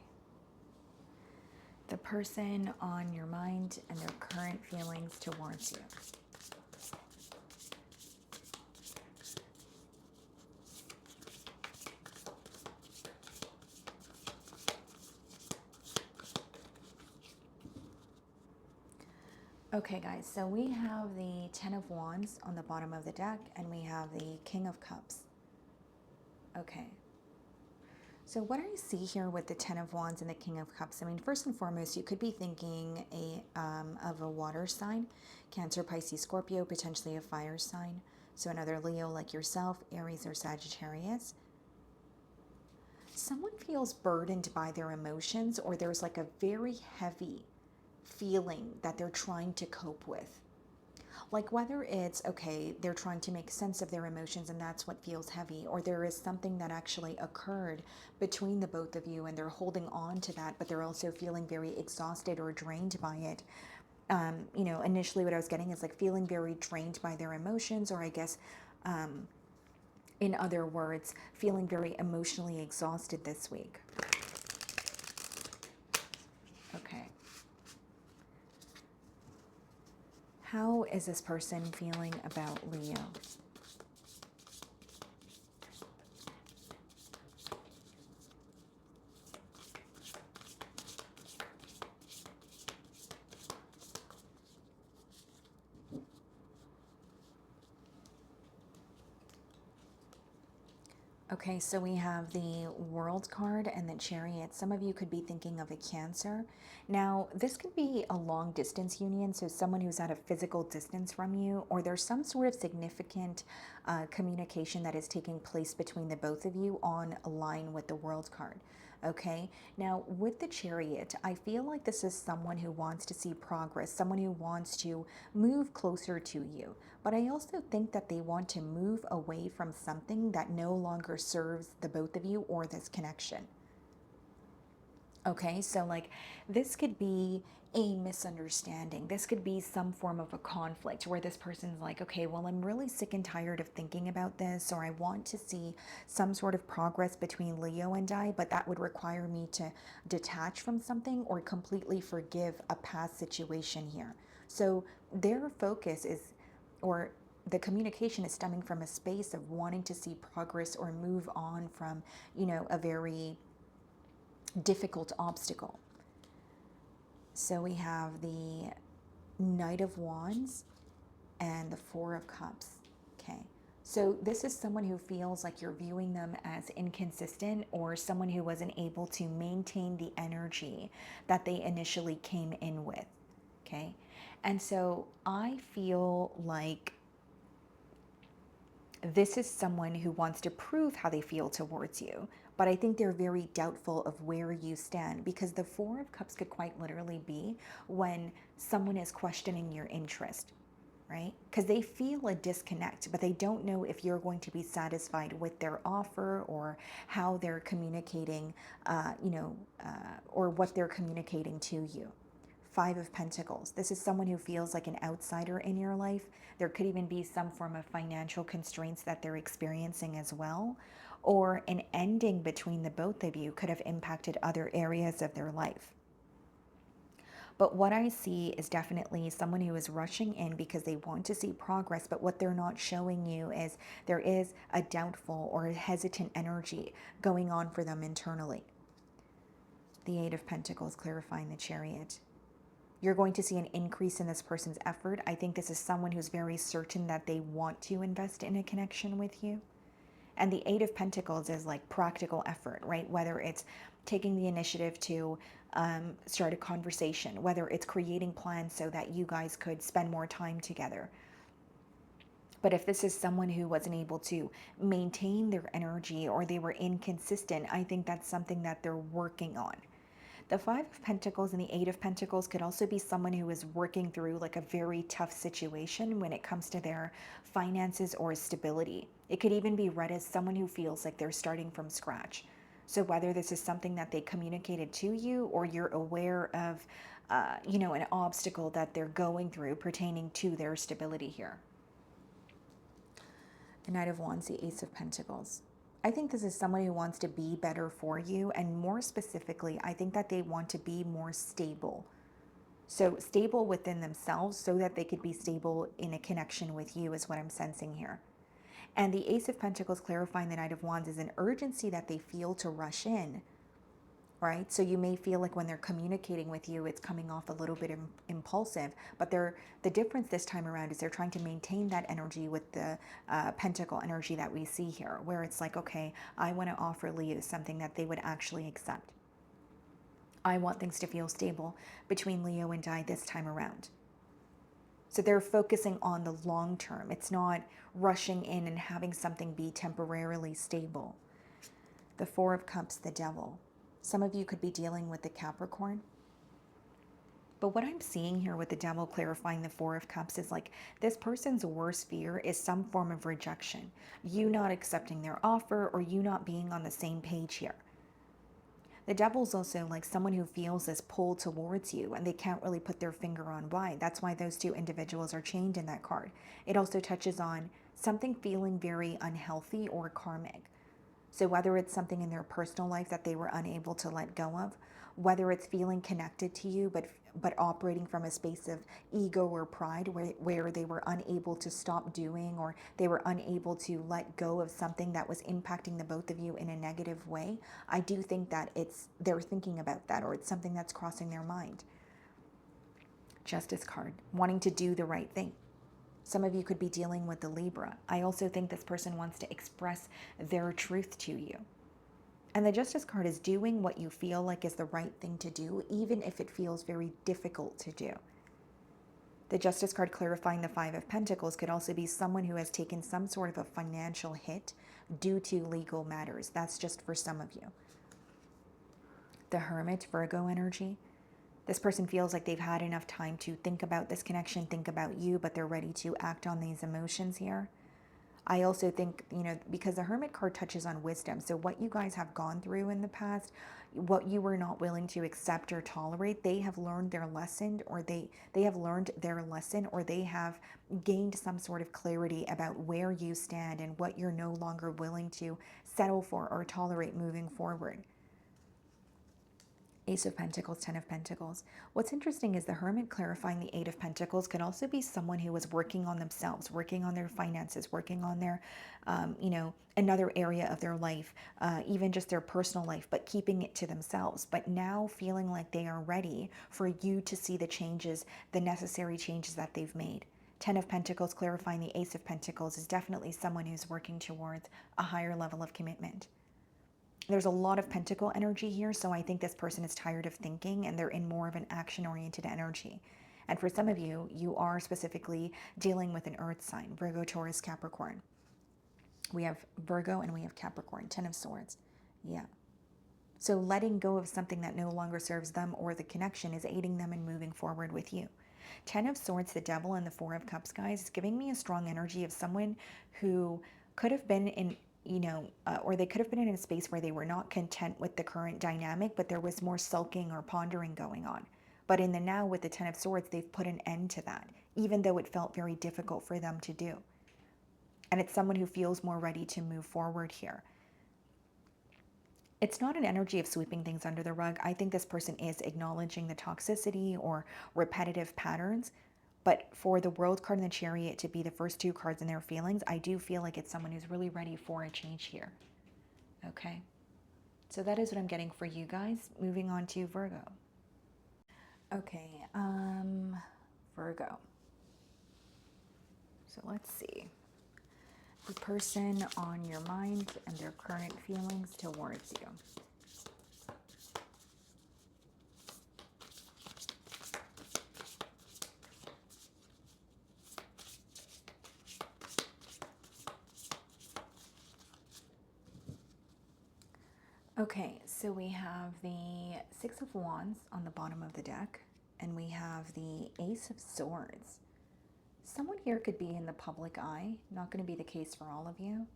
The person on your mind and their current feelings towards you. Okay, guys, so we have the Ten of Wands on the bottom of the deck, and we have the King of Cups. Okay. So what I see here with the Ten of Wands and the King of Cups, I mean, first and foremost, you could be thinking of a water sign, Cancer, Pisces, Scorpio, potentially a fire sign. So another Leo like yourself, Aries or Sagittarius. Someone feels burdened by their emotions, or there's like a very heavy feeling that they're trying to cope with. Like whether it's, okay, they're trying to make sense of their emotions and that's what feels heavy, or there is something that actually occurred between the both of you and they're holding on to that, but they're also feeling very exhausted or drained by it. You know, initially what I was getting is like feeling very drained by their emotions, or I guess, in other words, feeling very emotionally exhausted this week. Okay. How is this person feeling about Leo? Okay, so we have the World card and the Chariot. Some of you could be thinking of a Cancer. Now, this could be a long distance union, so someone who's at a physical distance from you, or there's some sort of significant communication that is taking place between the both of you on a line with the World card. Okay, now with the Chariot, I feel like this is someone who wants to see progress, someone who wants to move closer to you. But I also think that they want to move away from something that no longer serves the both of you or this connection. Okay, so like this could be a misunderstanding. This could be some form of a conflict where this person's like, okay, well, I'm really sick and tired of thinking about this, or I want to see some sort of progress between Leo and I, but that would require me to detach from something or completely forgive a past situation here. So their focus is, or the communication is stemming from a space of wanting to see progress or move on from, a very difficult obstacle. So we have the Knight of Wands and the Four of Cups. Okay. So this is someone who feels like you're viewing them as inconsistent, or someone who wasn't able to maintain the energy that they initially came in with. Okay. And so I feel like this is someone who wants to prove how they feel towards you, but I think they're very doubtful of where you stand, because the Four of Cups could quite literally be when someone is questioning your interest, right? Because they feel a disconnect, but they don't know if you're going to be satisfied with their offer, or how they're communicating, or what they're communicating to you. Five of Pentacles. This is someone who feels like an outsider in your life. There could even be some form of financial constraints that they're experiencing as well. Or an ending between the both of you could have impacted other areas of their life. But what I see is definitely someone who is rushing in because they want to see progress, but what they're not showing you is there is a doubtful or a hesitant energy going on for them internally. The Eight of Pentacles clarifying the Chariot. You're going to see an increase in this person's effort. I think this is someone who's very certain that they want to invest in a connection with you. And the Eight of Pentacles is like practical effort, right? Whether it's taking the initiative to start a conversation, whether it's creating plans so that you guys could spend more time together. But if this is someone who wasn't able to maintain their energy, or they were inconsistent, I think that's something that they're working on. The Five of Pentacles and the Eight of Pentacles could also be someone who is working through like a very tough situation when it comes to their finances or stability. It could even be read as someone who feels like they're starting from scratch. So whether this is something that they communicated to you, or you're aware of, an obstacle that they're going through pertaining to their stability here. The Knight of Wands, the Ace of Pentacles. I think this is someone who wants to be better for you, and more specifically, I think that they want to be more stable. So stable within themselves so that they could be stable in a connection with you is what I'm sensing here. And the Ace of Pentacles clarifying the Knight of Wands is an urgency that they feel to rush in, right? So you may feel like when they're communicating with you, it's coming off a little bit impulsive, but the difference this time around is they're trying to maintain that energy with the pentacle energy that we see here, where it's like, okay, I want to offer Leo something that they would actually accept. I want things to feel stable between Leo and I this time around. So they're focusing on the long term. It's not rushing in and having something be temporarily stable. The Four of Cups, the Devil. Some of you could be dealing with the Capricorn. But what I'm seeing here with the Devil clarifying the Four of Cups is like this person's worst fear is some form of rejection. You not accepting their offer, or you not being on the same page here. The Devil's also like someone who feels this pull towards you, and they can't really put their finger on why. That's why those two individuals are chained in that card. It also touches on something feeling very unhealthy or karmic. So whether it's something in their personal life that they were unable to let go of, whether it's feeling connected to you but operating from a space of ego or pride, where they were unable to stop doing, or they were unable to let go of something that was impacting the both of you in a negative way, I do think that they're thinking about that, or it's something that's crossing their mind. Justice card, wanting to do the right thing. Some of you could be dealing with the Libra. I also think this person wants to express their truth to you. And the Justice card is doing what you feel like is the right thing to do, even if it feels very difficult to do. The Justice card clarifying the Five of Pentacles could also be someone who has taken some sort of a financial hit due to legal matters. That's just for some of you. The Hermit, Virgo energy. This person feels like they've had enough time to think about this connection, think about you, but they're ready to act on these emotions here. I also think, because the Hermit card touches on wisdom. So what you guys have gone through in the past, what you were not willing to accept or tolerate, they have learned their lesson, or they have learned their lesson, or they have gained some sort of clarity about where you stand and what you're no longer willing to settle for or tolerate moving forward. Ace of Pentacles, Ten of Pentacles. What's interesting is the Hermit clarifying the Eight of Pentacles could also be someone who is working on themselves, working on their finances, working on their, another area of their life, even just their personal life, but keeping it to themselves. But now feeling like they are ready for you to see the changes, the necessary changes that they've made. Ten of Pentacles clarifying the Ace of Pentacles is definitely someone who's working towards a higher level of commitment. There's a lot of pentacle energy here, so I think this person is tired of thinking and they're in more of an action-oriented energy. And for some of you, you are specifically dealing with an earth sign, Virgo, Taurus, Capricorn. We have Virgo and we have Capricorn, Ten of Swords. Yeah. So letting go of something that no longer serves them or the connection is aiding them in moving forward with you. Ten of Swords, the Devil, and the Four of Cups, guys, is giving me a strong energy of someone who could have been in or they could have been in a space where they were not content with the current dynamic, but there was more sulking or pondering going on. But in the now with the Ten of Swords, they've put an end to that, even though it felt very difficult for them to do. And it's someone who feels more ready to move forward here. It's not an energy of sweeping things under the rug. I think this person is acknowledging the toxicity or repetitive patterns. But for the World card and the Chariot to be the first two cards in their feelings, I do feel like it's someone who's really ready for a change here. Okay? So that is what I'm getting for you guys. Moving on to Virgo. Okay, Virgo. So let's see. The person on your mind and their current feelings towards you. Okay, so we have the Six of Wands on the bottom of the deck, and we have the Ace of Swords. Someone here could be in the public eye, not going to be the case for all of you.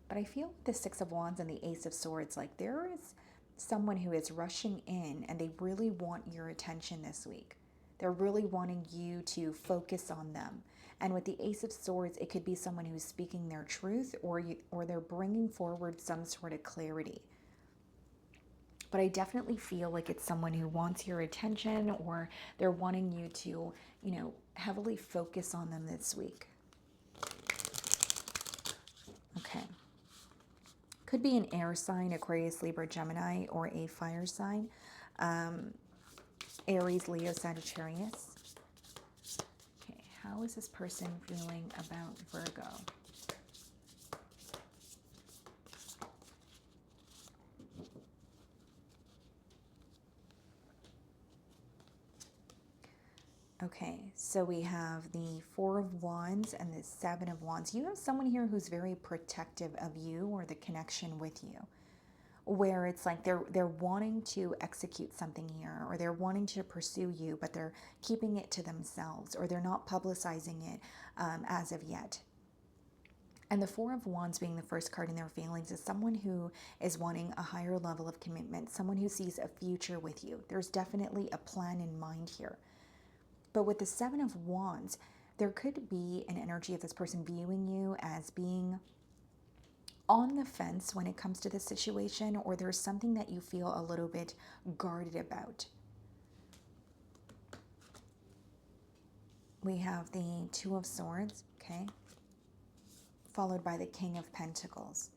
But I feel with the Six of Wands and the Ace of Swords, like there is someone who is rushing in and they really want your attention this week. They're really wanting you to focus on them. And with the Ace of Swords, it could be someone who's speaking their truth, or they're bringing forward some sort of clarity. But I definitely feel like it's someone who wants your attention, or they're wanting you to, heavily focus on them this week. Okay. Could be an air sign, Aquarius, Libra, Gemini, or a fire sign. Aries, Leo, Sagittarius. Okay, how is this person feeling about Virgo? Okay, so we have the Four of Wands and the Seven of Wands. You have someone here who's very protective of you or the connection with you, where it's like they're wanting to execute something here, or they're wanting to pursue you, but they're keeping it to themselves, or they're not publicizing it as of yet. And the Four of Wands being the first card in their feelings is someone who is wanting a higher level of commitment, someone who sees a future with you. There's definitely a plan in mind here. But with the Seven of Wands, there could be an energy of this person viewing you as being on the fence when it comes to this situation, or there's something that you feel a little bit guarded about. We have the Two of Swords, okay, followed by the King of Pentacles.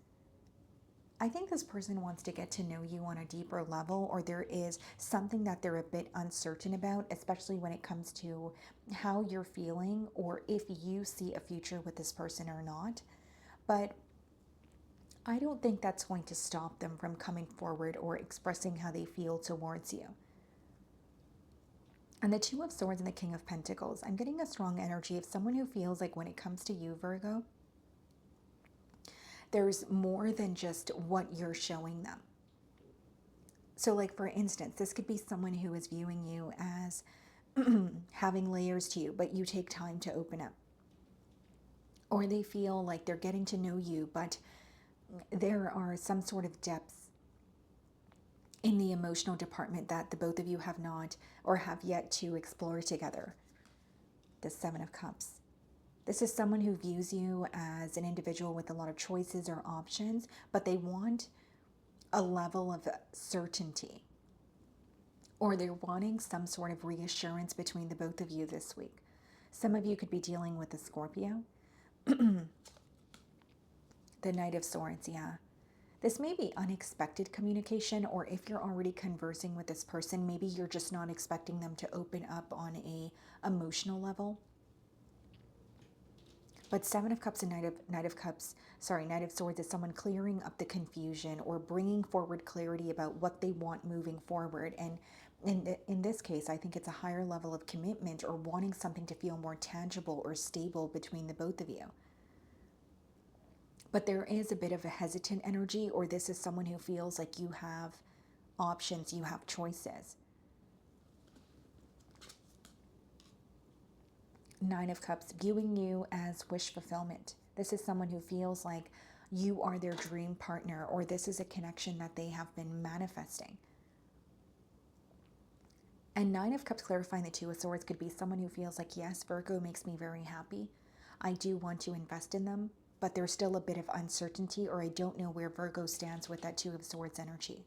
I think this person wants to get to know you on a deeper level, or there is something that they're a bit uncertain about, especially when it comes to how you're feeling or if you see a future with this person or not. But I don't think that's going to stop them from coming forward or expressing how they feel towards you. And the Two of Swords and the King of Pentacles, I'm getting a strong energy of someone who feels like when it comes to you, Virgo, there's more than just what you're showing them. So like, for instance, this could be someone who is viewing you as having layers to you, but you take time to open up. Or they feel like they're getting to know you, but there are some sort of depths in the emotional department that the both of you have not or have yet to explore together. The Seven of Cups. This is someone who views you as an individual with a lot of choices or options, but they want a level of certainty, or they're wanting some sort of reassurance between the both of you this week. Some of you could be dealing with a Scorpio. The Knight of Swords, yeah. This may be unexpected communication, or if you're already conversing with this person, maybe you're just not expecting them to open up on a emotional level. But Seven of Cups and Knight of Swords is someone clearing up the confusion or bringing forward clarity about what they want moving forward. And in this case, I think it's a higher level of commitment or wanting something to feel more tangible or stable between the both of you. But there is a bit of a hesitant energy, or this is someone who feels like you have options, you have choices. Nine of Cups, viewing you as wish fulfillment. This is someone who feels like you are their dream partner, or this is a connection that they have been manifesting. And Nine of Cups clarifying the Two of Swords could be someone who feels like, yes, Virgo makes me very happy. I do want to invest in them, but there's still a bit of uncertainty, or I don't know where Virgo stands with that Two of Swords energy.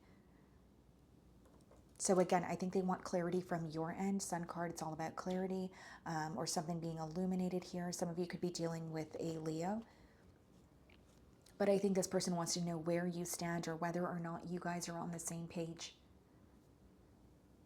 So again, I think they want clarity from your end. Sun card, it's all about clarity, or something being illuminated here. Some of you could be dealing with a Leo. But I think this person wants to know where you stand or whether or not you guys are on the same page.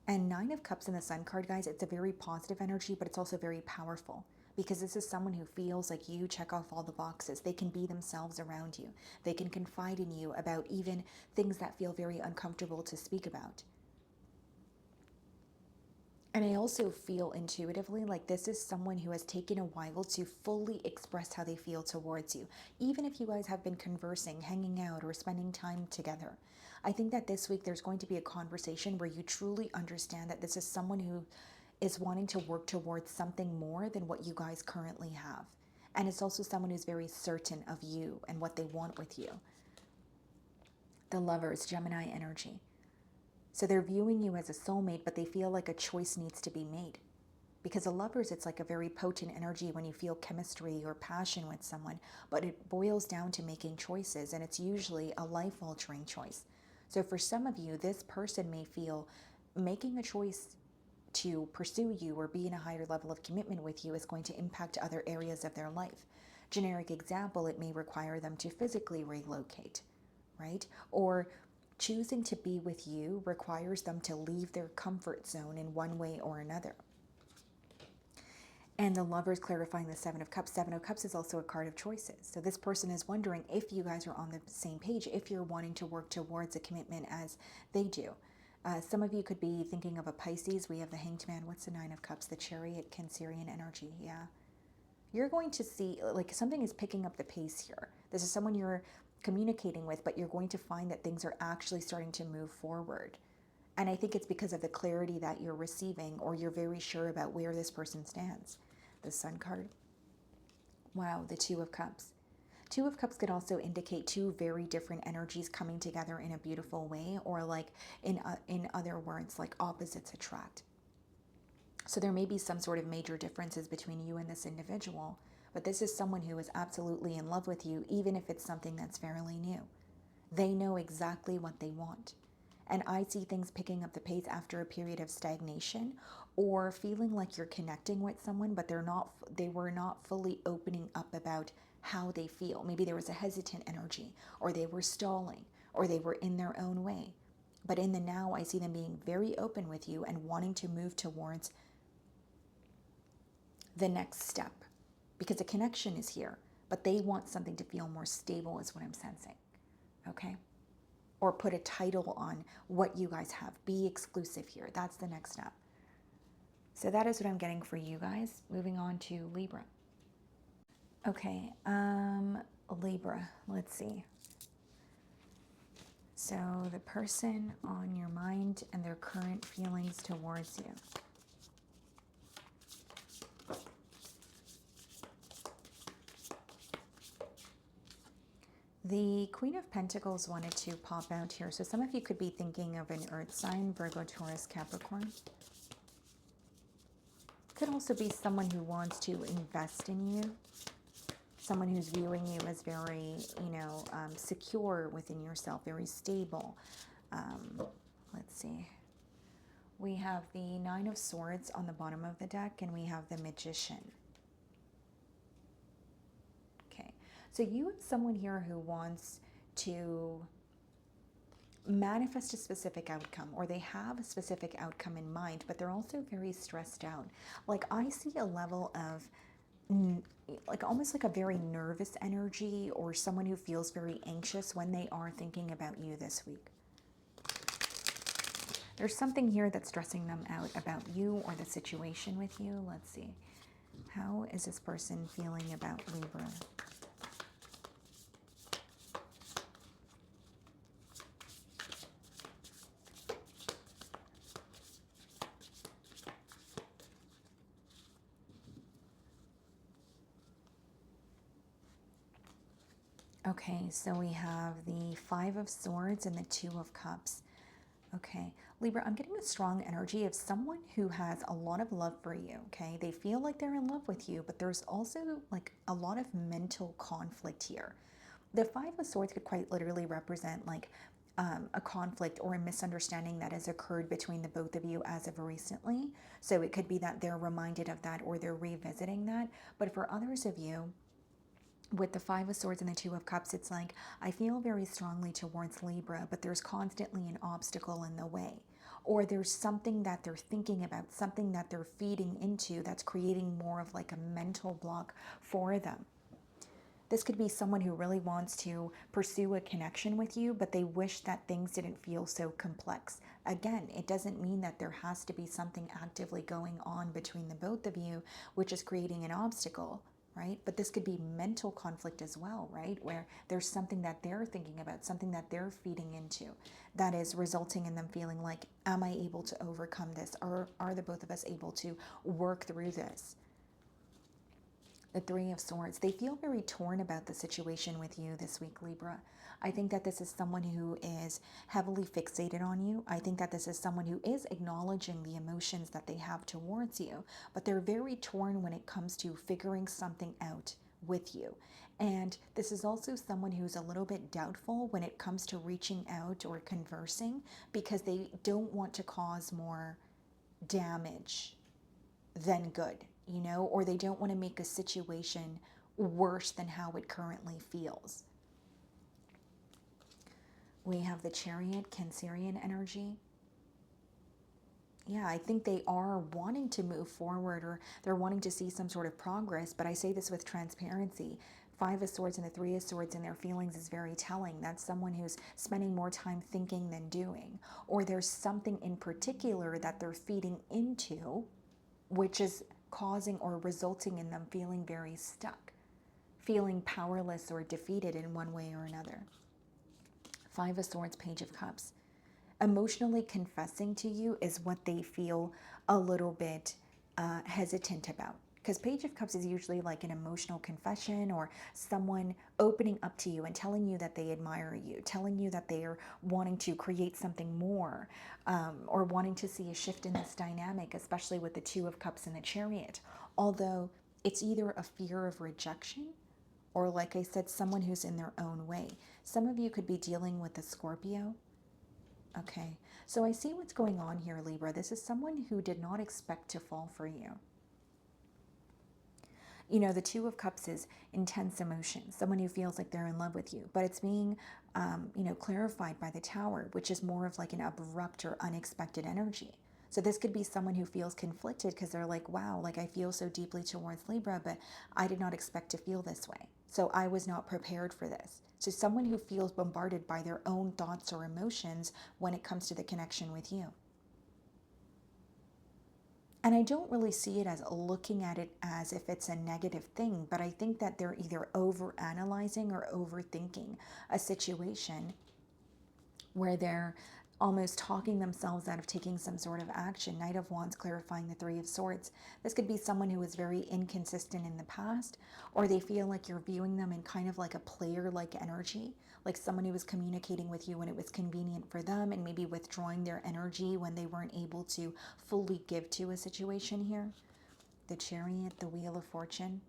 And Nine of Cups in the Sun card, guys, it's a very positive energy, but it's also very powerful. Because this is someone who feels like you check off all the boxes. They can be themselves around you. They can confide in you about even things that feel very uncomfortable to speak about. And I also feel intuitively like this is someone who has taken a while to fully express how they feel towards you. Even if you guys have been conversing, hanging out, or spending time together. I think that this week there's going to be a conversation where you truly understand that this is someone who is wanting to work towards something more than what you guys currently have. And it's also someone who's very certain of you and what they want with you. The Lovers, Gemini energy. So they're viewing you as a soulmate, but they feel like a choice needs to be made. Because the Lovers, it's like a very potent energy when you feel chemistry or passion with someone, but it boils down to making choices, and it's usually a life-altering choice. So for some of you, this person may feel making a choice to pursue you or be in a higher level of commitment with you is going to impact other areas of their life. Generic example, it may require them to physically relocate, right? Or choosing to be with you requires them to leave their comfort zone in one way or another. And the Lovers clarifying the Seven of Cups. Seven of Cups is also a card of choices. So this person is wondering if you guys are on the same page, if you're wanting to work towards a commitment as they do. Some of you could be thinking of a Pisces. We have the Hanged Man. What's the Nine of Cups? The Chariot, Cancerian energy. Yeah. You're going to see, like, something is picking up the pace here. This is someone you're communicating with, but you're going to find that things are actually starting to move forward. And I think it's because of the clarity that you're receiving, or you're very sure about where this person stands. The Sun card. Wow, the Two of Cups. Two of Cups could also indicate two very different energies coming together in a beautiful way, or like in other words, like opposites attract. So there may be some sort of major differences between you and this individual, but this is someone who is absolutely in love with you, even if it's something that's fairly new. They know exactly what they want. And I see things picking up the pace after a period of stagnation, or feeling like you're connecting with someone, but they were not fully opening up about how they feel. Maybe there was a hesitant energy, or they were stalling, or they were in their own way. But in the now, I see them being very open with you and wanting to move towards the next step, because a connection is here, but they want something to feel more stable is what I'm sensing. Okay? Or put a title on what you guys have. Be exclusive here. That's the next step. So that is what I'm getting for you guys. Moving on to Libra. Okay, Libra, let's see. So the person on your mind and their current feelings towards you. The Queen of Pentacles wanted to pop out here. So some of you could be thinking of an earth sign, Virgo, Taurus, Capricorn. Could also be someone who wants to invest in you. Someone who's viewing you as very, secure within yourself, very stable. Let's see. We have the Nine of Swords on the bottom of the deck, and we have the Magician. Okay, so you have someone here who wants to manifest a specific outcome, or they have a specific outcome in mind, but they're also very stressed out. Like, I see a level of like almost like a very nervous energy, or someone who feels very anxious when they are thinking about you this week. There's something here that's stressing them out about you or the situation with you. Let's see. How is this person feeling about Libra? Okay, so we have the Five of Swords and the Two of Cups. Okay, Libra, I'm getting a strong energy of someone who has a lot of love for you, okay? They feel like they're in love with you, but there's also like a lot of mental conflict here. The Five of Swords could quite literally represent like a conflict or a misunderstanding that has occurred between the both of you as of recently. So it could be that they're reminded of that or they're revisiting that. But for others of you, with the Five of Swords and the Two of Cups, it's like, I feel very strongly towards Libra, but there's constantly an obstacle in the way. Or there's something that they're thinking about, something that they're feeding into that's creating more of like a mental block for them. This could be someone who really wants to pursue a connection with you, but they wish that things didn't feel so complex. Again, it doesn't mean that there has to be something actively going on between the both of you, which is creating an obstacle. Right? But this could be mental conflict as well, right? Where there's something that they're thinking about, something that they're feeding into that is resulting in them feeling like, am I able to overcome this? Or are the both of us able to work through this? The Three of Swords, they feel very torn about the situation with you this week, Libra. I think that this is someone who is heavily fixated on you. I think that this is someone who is acknowledging the emotions that they have towards you, but they're very torn when it comes to figuring something out with you. And this is also someone who's a little bit doubtful when it comes to reaching out or conversing, because they don't want to cause more damage than good, or they don't want to make a situation worse than how it currently feels. We have the Chariot, Cancerian energy. Yeah, I think they are wanting to move forward, or they're wanting to see some sort of progress, but I say this with transparency. Five of Swords and the Three of Swords in their feelings is very telling. That's someone who's spending more time thinking than doing, or there's something in particular that they're feeding into, which is causing or resulting in them feeling very stuck, feeling powerless or defeated in one way or another. Five of Swords, Page of Cups. Emotionally confessing to you is what they feel a little bit hesitant about. Because Page of Cups is usually like an emotional confession, or someone opening up to you and telling you that they admire you, telling you that they are wanting to create something more, or wanting to see a shift in this dynamic, especially with the Two of Cups and the Chariot. Although it's either a fear of rejection, or like I said, someone who's in their own way. Some of you could be dealing with a Scorpio. Okay, so I see what's going on here, Libra. This is someone who did not expect to fall for you. You know, the Two of Cups is intense emotion, someone who feels like they're in love with you, but it's being, you know, clarified by the Tower, which is more of like an abrupt or unexpected energy. So this could be someone who feels conflicted because they're like, wow, like I feel so deeply towards Libra, but I did not expect to feel this way. So I was not prepared for this. So someone who feels bombarded by their own thoughts or emotions when it comes to the connection with you. And I don't really see it as looking at it as if it's a negative thing, but I think that they're either over analyzing or overthinking a situation where they're almost talking themselves out of taking some sort of action. Knight of Wands clarifying the Three of Swords. This could be someone who was very inconsistent in the past, or they feel like you're viewing them in kind of like a player-like energy, like someone who was communicating with you when it was convenient for them and maybe withdrawing their energy when they weren't able to fully give to a situation here. The Chariot, the Wheel of Fortune.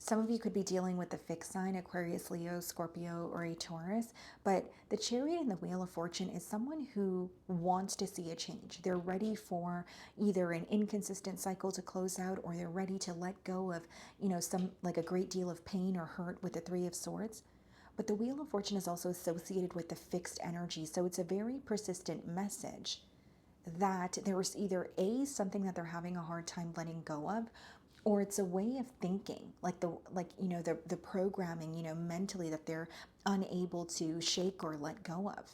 Some of you could be dealing with the fixed sign, Aquarius, Leo, Scorpio, or a Taurus, but the Chariot and the Wheel of Fortune is someone who wants to see a change. They're ready for either an inconsistent cycle to close out, or they're ready to let go of, you know, some like a great deal of pain or hurt with the Three of Swords. But the Wheel of Fortune is also associated with the fixed energy, so it's a very persistent message that there's either A, something that they're having a hard time letting go of, or it's a way of thinking, like you know, the programming, you know, mentally that they're unable to shake or let go of.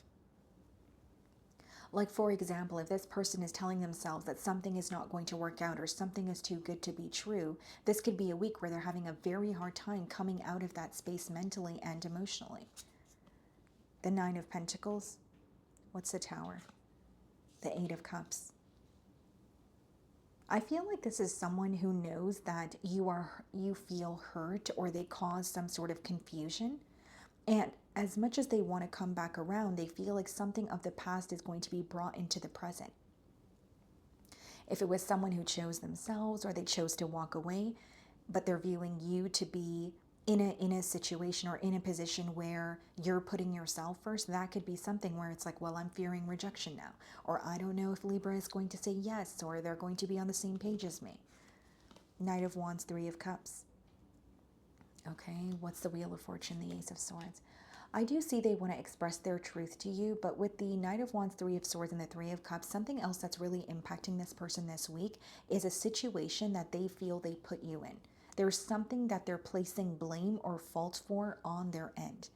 Like, for example, if this person is telling themselves that something is not going to work out or something is too good to be true, this could be a week where they're having a very hard time coming out of that space mentally and emotionally. The Nine of Pentacles. What's the Tower? The Eight of Cups. I feel like this is someone who knows that you feel hurt or they cause some sort of confusion. And as much as they want to come back around, they feel like something of the past is going to be brought into the present. If it was someone who chose themselves or they chose to walk away, but they're viewing you to be in a situation or in a position where you're putting yourself first, that could be something where it's like, well, I'm fearing rejection now, or I don't know if Libra is going to say yes, or they're going to be on the same page as me. Knight of Wands, Three of Cups. Okay, what's the Wheel of Fortune? The Ace of Swords. I do see they want to express their truth to you, but with the Knight of Wands, Three of Swords, and the Three of Cups, something else that's really impacting this person this week is a situation that they feel they put you in. There's something that they're placing blame or fault for on their end.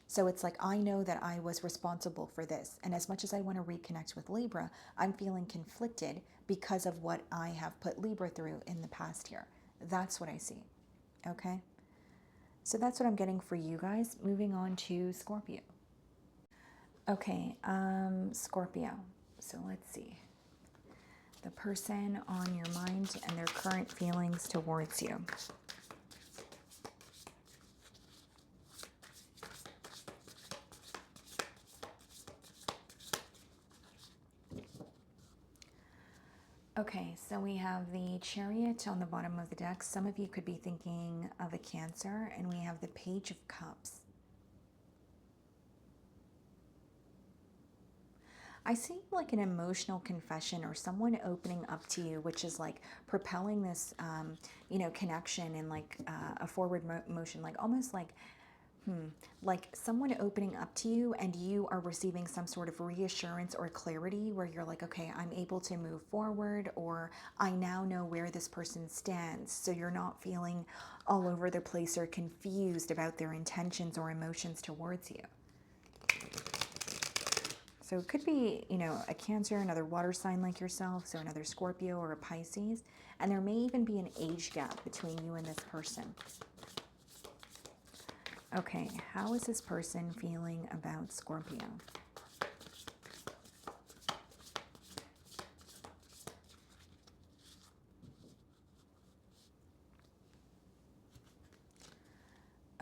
So it's like, I know that I was responsible for this. And as much as I want to reconnect with Libra, I'm feeling conflicted because of what I have put Libra through in the past year. That's what I see. Okay? So that's what I'm getting for you guys. Moving on to Scorpio. Okay, Scorpio. So let's see. The person on your mind and their current feelings towards you. Okay, so we have the Chariot on the bottom of the deck. Some of you could be thinking of a Cancer, and we have the Page of Cups. I see like an emotional confession or someone opening up to you, which is like propelling this, you know, connection in like a forward motion, like almost like someone opening up to you and you are receiving some sort of reassurance or clarity where you're like, okay, I'm able to move forward, or I now know where this person stands. So you're not feeling all over the place or confused about their intentions or emotions towards you. So it could be, you know, a Cancer, another water sign like yourself, so another Scorpio or a Pisces, and there may even be an age gap between you and this person. Okay, how is this person feeling about Scorpio?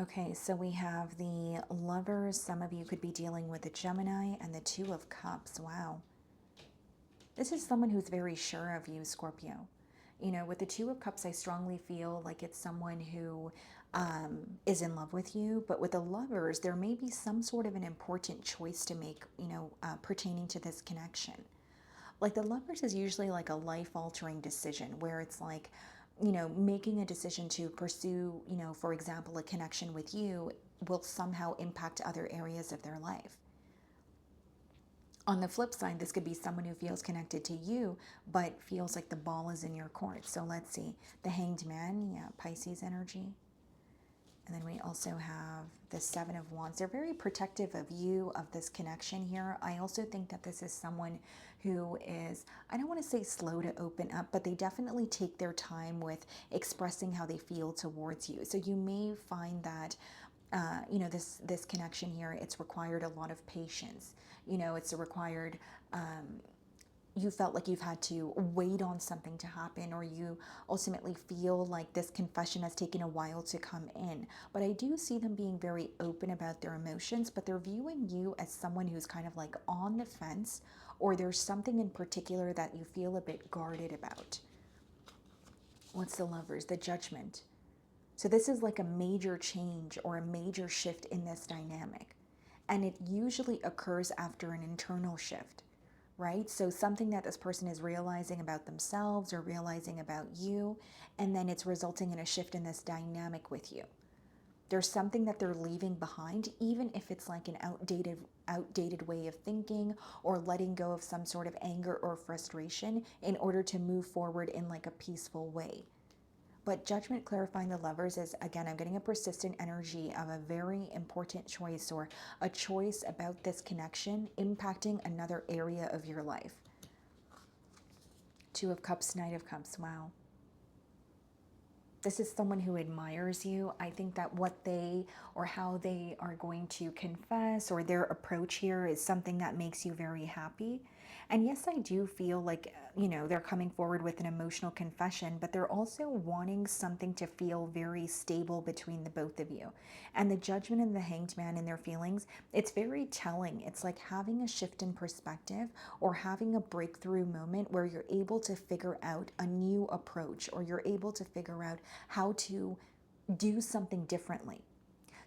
Okay, so we have the Lovers. Some of you could be dealing with the Gemini and the Two of Cups. Wow. This is someone who's very sure of you, Scorpio. You know, with the Two of Cups, I strongly feel like it's someone who is in love with you. But with the Lovers, there may be some sort of an important choice to make, you know, pertaining to this connection. Like the Lovers is usually like a life-altering decision where it's like, making a decision to pursue, for example, a connection with you will somehow impact other areas of their life. On the flip side, this could be someone who feels connected to you, but feels like the ball is in your court. So let's see, the Hanged Man, yeah, Pisces energy. And then we also have the Seven of Wands. They're very protective of you, of this connection here. I also think that this is someone who is, I don't want to say slow to open up, but they definitely take their time with expressing how they feel towards you. So you may find that this connection here, it's required a lot of patience. It's a required, you felt like you've had to wait on something to happen, or you ultimately feel like this confession has taken a while to come in. But I do see them being very open about their emotions, but they're viewing you as someone who's kind of like on the fence, or there's something in particular that you feel a bit guarded about. What's the Lovers? The Judgment. So this is like a major change or a major shift in this dynamic. And it usually occurs after an internal shift, right? So something that this person is realizing about themselves or realizing about you, and then it's resulting in a shift in this dynamic with you. There's something that they're leaving behind, even if it's like an outdated way of thinking, or letting go of some sort of anger or frustration in order to move forward in like a peaceful way. But Judgment clarifying the Lovers is, again, I'm getting a persistent energy of a very important choice, or a choice about this connection impacting another area of your life. Two of Cups, Knight of Cups. Wow. This is someone who admires you. I think that what they, or how they are going to confess, or their approach here is something that makes you very happy. And yes, I do feel like, they're coming forward with an emotional confession, but they're also wanting something to feel very stable between the both of you. And the Judgment and the Hanged Man in their feelings, it's very telling. It's like having a shift in perspective, or having a breakthrough moment where you're able to figure out a new approach, or you're able to figure out how to do something differently.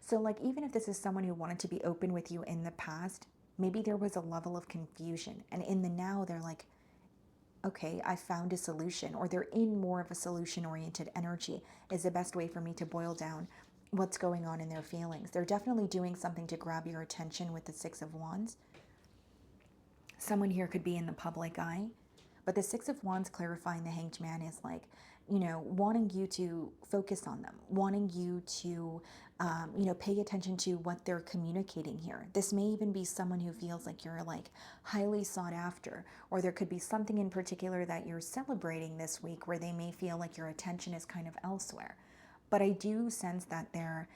So like, even if this is someone who wanted to be open with you in the past, maybe there was a level of confusion, and in the now they're like, okay, I found a solution, or they're in more of a solution-oriented energy is the best way for me to boil down what's going on in their feelings. They're definitely doing something to grab your attention with the Six of Wands. Someone here could be in the public eye, but the Six of Wands clarifying the Hanged Man is like, wanting you to focus on them, wanting you to, pay attention to what they're communicating here. This may even be someone who feels like you're like highly sought after, or there could be something in particular that you're celebrating this week where they may feel like your attention is kind of elsewhere. But I do sense that they're,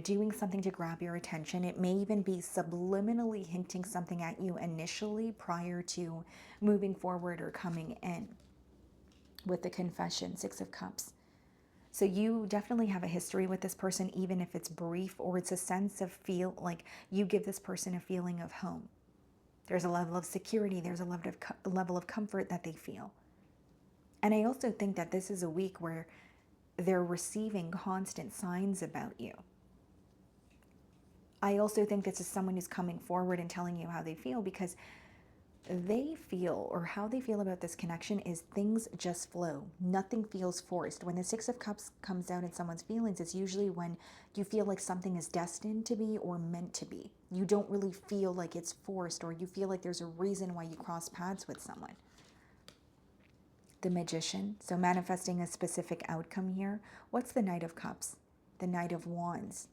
doing something to grab your attention. It may even be subliminally hinting something at you initially prior to moving forward or coming in. With the confession, Six of Cups. So you definitely have a history with this person, even if it's brief, or it's a sense of like you give this person a feeling of home. There's a level of security. There's a level of comfort that they feel. And I also think that this is a week where they're receiving constant signs about you. I also think this is someone who's coming forward and telling you how they feel, because they feel, or how they feel about this connection is things just flow. Nothing feels forced. When the Six of Cups comes out in someone's feelings, it's usually when you feel like something is destined to be or meant to be. You don't really feel like it's forced, or you feel like there's a reason why you cross paths with someone. The Magician, so manifesting a specific outcome here. What's the Knight of Cups? The Knight of Wands.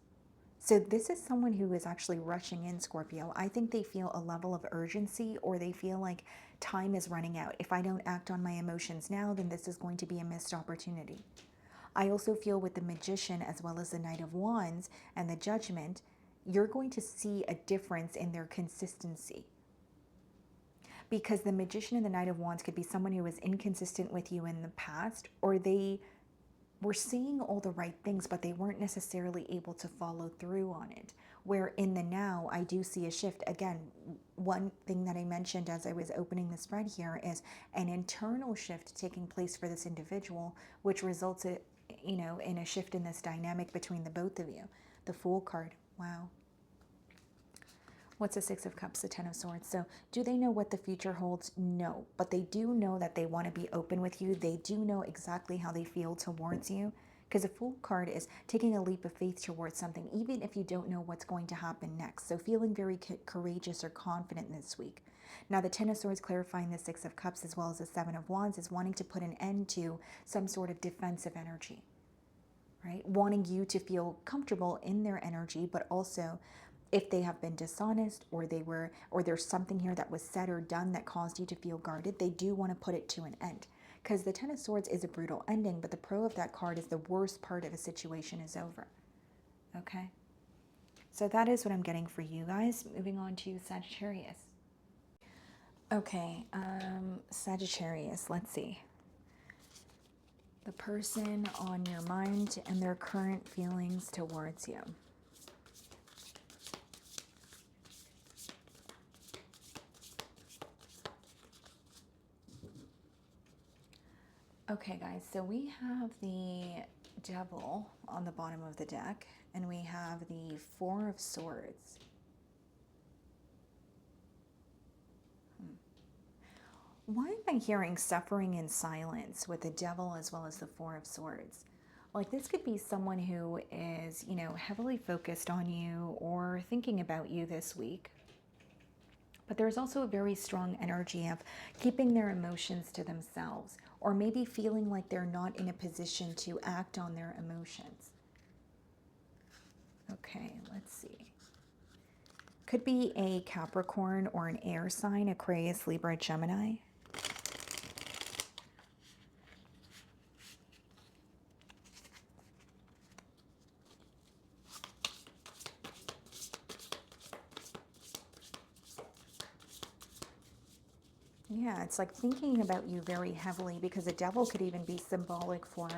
So this is someone who is actually rushing in, Scorpio. I think they feel a level of urgency, or they feel like time is running out. If I don't act on my emotions now, then this is going to be a missed opportunity. I also feel with the Magician, as well as the Knight of Wands and the Judgment, you're going to see a difference in their consistency. Because the Magician and the Knight of Wands could be someone who was inconsistent with you in the past, or they were seeing all the right things, but they weren't necessarily able to follow through on it. Where in the now, I do see a shift. Again, one thing that I mentioned as I was opening the spread here is an internal shift taking place for this individual, which results in a shift in this dynamic between the both of you. The Fool card. Wow. What's the Six of Cups, the Ten of Swords? So do they know what the future holds? No, but they do know that they want to be open with you. They do know exactly how they feel towards you, because the Fool card is taking a leap of faith towards something, even if you don't know what's going to happen next. So feeling very courageous or confident this week. Now, the Ten of Swords clarifying the Six of Cups as well as the Seven of Wands is wanting to put an end to some sort of defensive energy, right? Wanting you to feel comfortable in their energy, but also if they have been dishonest or there's something here that was said or done that caused you to feel guarded, they do want to put it to an end. Because the Ten of Swords is a brutal ending, but the pro of that card is the worst part of a situation is over. Okay? So that is what I'm getting for you guys. Moving on to Sagittarius. Okay, Sagittarius, let's see. The person on your mind and their current feelings towards you. Okay, guys, so we have the Devil on the bottom of the deck, and we have the Four of Swords. Why am I hearing suffering in silence with the Devil as well as the Four of Swords? Like, this could be someone who is, you know, heavily focused on you or thinking about you this week. But there's also a very strong energy of keeping their emotions to themselves, or maybe feeling like they're not in a position to act on their emotions. Okay, let's see. Could be a Capricorn or an air sign, Aquarius, Libra, Gemini. Yeah, it's like thinking about you very heavily, because the Devil could even be symbolic for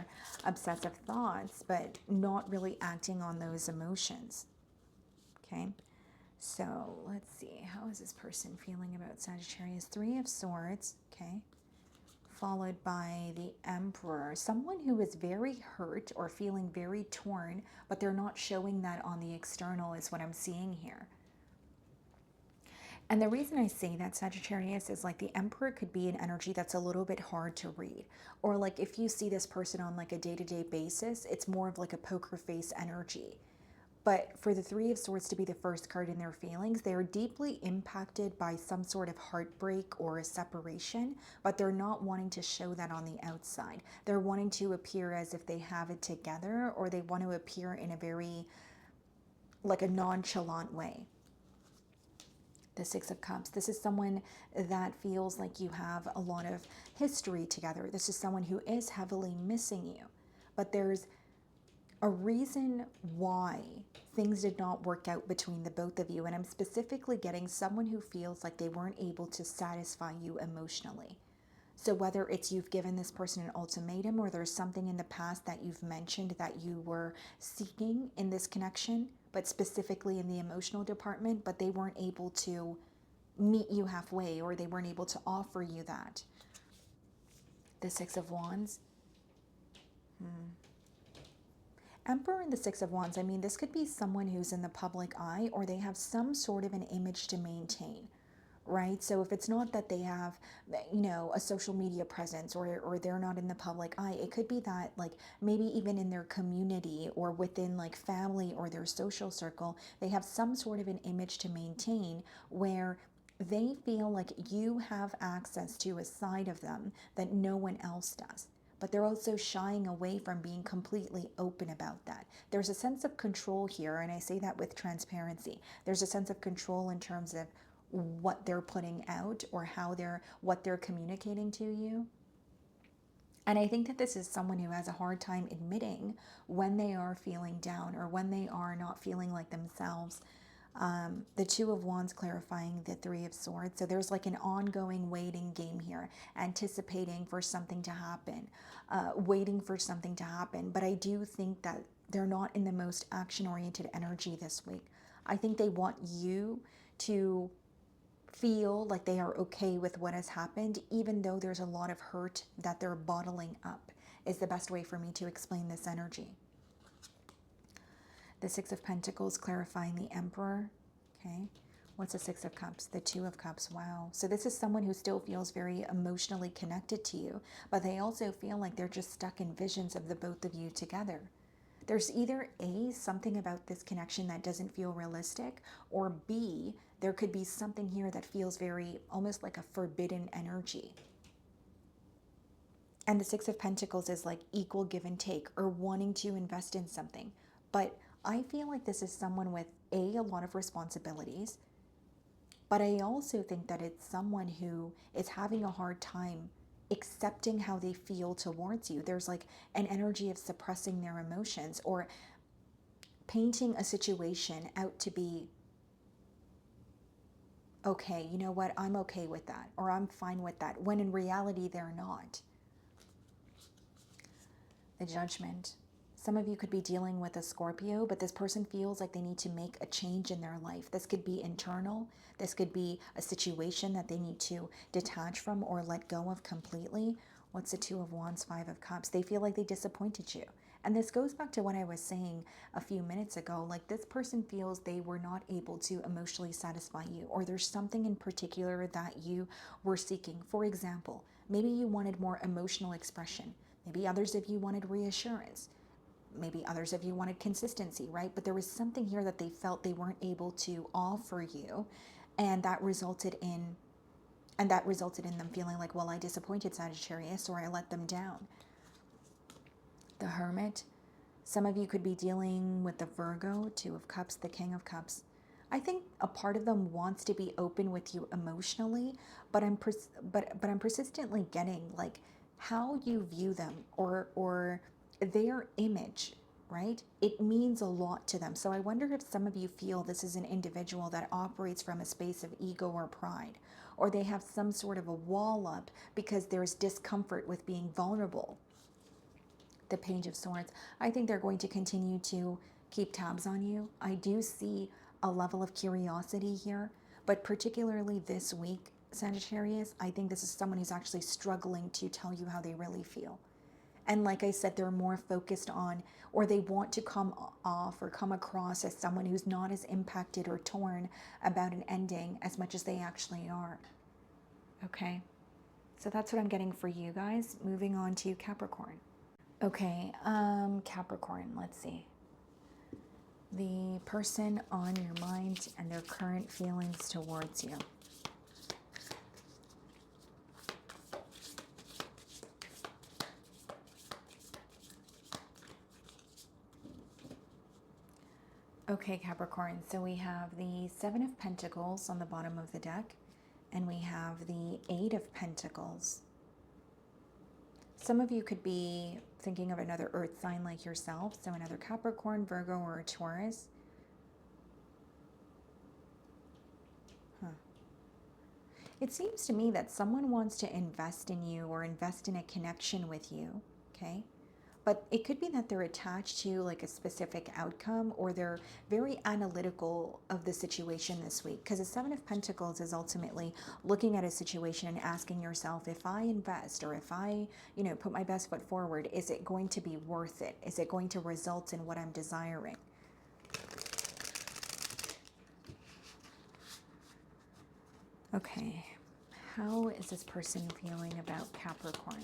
obsessive thoughts, but not really acting on those emotions. Okay, so let's see. How is this person feeling about Sagittarius? Three of Swords, okay, followed by the Emperor. Someone who is very hurt or feeling very torn, but they're not showing that on the external is what I'm seeing here. And the reason I say that, Sagittarius, is like the Emperor could be an energy that's a little bit hard to read. Or like if you see this person on like a day-to-day basis, it's more of like a poker face energy. But for the Three of Swords to be the first card in their feelings, they are deeply impacted by some sort of heartbreak or a separation, but they're not wanting to show that on the outside. They're wanting to appear as if they have it together, or they want to appear in a very, like a nonchalant way. The Six of Cups. This is someone that feels like you have a lot of history together. This is someone who is heavily missing you. But there's a reason why things did not work out between the both of you. And I'm specifically getting someone who feels like they weren't able to satisfy you emotionally. So whether it's you've given this person an ultimatum, or there's something in the past that you've mentioned that you were seeking in this connection, but specifically in the emotional department, but they weren't able to meet you halfway, or they weren't able to offer you that. The Six of Wands. Emperor and the Six of Wands, I mean, this could be someone who's in the public eye, or they have some sort of an image to maintain. Right? So if it's not that they have, you know, a social media presence, or they're not in the public eye, it could be that like maybe even in their community or within like family or their social circle, they have some sort of an image to maintain where they feel like you have access to a side of them that no one else does. But they're also shying away from being completely open about that. There's a sense of control here, and I say that with transparency. There's a sense of control in terms of what they're putting out, or what they're communicating to you. And I think that this is someone who has a hard time admitting when they are feeling down or when they are not feeling like themselves. The Two of Wands clarifying the Three of Swords. So there's like an ongoing waiting game here, anticipating for something to happen, waiting for something to happen. But I do think that they're not in the most action-oriented energy this week. I think they want you to feel like they are okay with what has happened, even though there's a lot of hurt that they're bottling up, is the best way for me to explain this energy. The Six of Pentacles clarifying the Emperor. Okay. What's the Six of Cups? The Two of Cups. Wow. So this is someone who still feels very emotionally connected to you, but they also feel like they're just stuck in visions of the both of you together. There's either A, something about this connection that doesn't feel realistic, or B, there could be something here that feels very, almost like a forbidden energy. And the Six of Pentacles is like equal give and take, or wanting to invest in something. But I feel like this is someone with a lot of responsibilities, but I also think that it's someone who is having a hard time accepting how they feel towards you. There's like an energy of suppressing their emotions, or painting a situation out to be, okay, you know what, I'm okay with that, or I'm fine with that, when in reality they're not. The Judgment. Some of you could be dealing with a Scorpio, but this person feels like they need to make a change in their life. This could be internal. This could be a situation that they need to detach from or let go of completely. What's the Two of Wands, Five of Cups? They feel like they disappointed you. And this goes back to what I was saying a few minutes ago. Like, this person feels they were not able to emotionally satisfy you, or there's something in particular that you were seeking. For example, maybe you wanted more emotional expression. Maybe others of you wanted reassurance. Maybe others of you wanted consistency, right? But there was something here that they felt they weren't able to offer you, and that resulted in them feeling like, well, I disappointed Sagittarius, or I let them down. The Hermit. Some of you could be dealing with the Virgo, Two of Cups, the King of Cups. I think a part of them wants to be open with you emotionally, but I'm persistently getting like how you view them, or their image, right? It means a lot to them. So I wonder if some of you feel this is an individual that operates from a space of ego or pride, or they have some sort of a wall up because there's discomfort with being vulnerable. The Page of Swords. I think they're going to continue to keep tabs on you. I do see a level of curiosity here, but particularly this week, Sagittarius, I think this is someone who's actually struggling to tell you how they really feel. And like I said, they're more focused on, or they want to come off or come across as someone who's not as impacted or torn about an ending as much as they actually are. Okay, so that's what I'm getting for you guys. Moving on to Capricorn. Okay, Capricorn, let's see. The person on your mind and their current feelings towards you. Okay, Capricorn, so we have the Seven of Pentacles on the bottom of the deck, and we have the Eight of Pentacles. Some of you could be thinking of another earth sign like yourself, so another Capricorn, Virgo, or a Taurus. It seems to me that someone wants to invest in you or invest in a connection with you, okay? But it could be that they're attached to like a specific outcome, or they're very analytical of the situation this week. Because the Seven of Pentacles is ultimately looking at a situation and asking yourself, if I invest, or if I, put my best foot forward, is it going to be worth it? Is it going to result in what I'm desiring? Okay, how is this person feeling about Capricorn?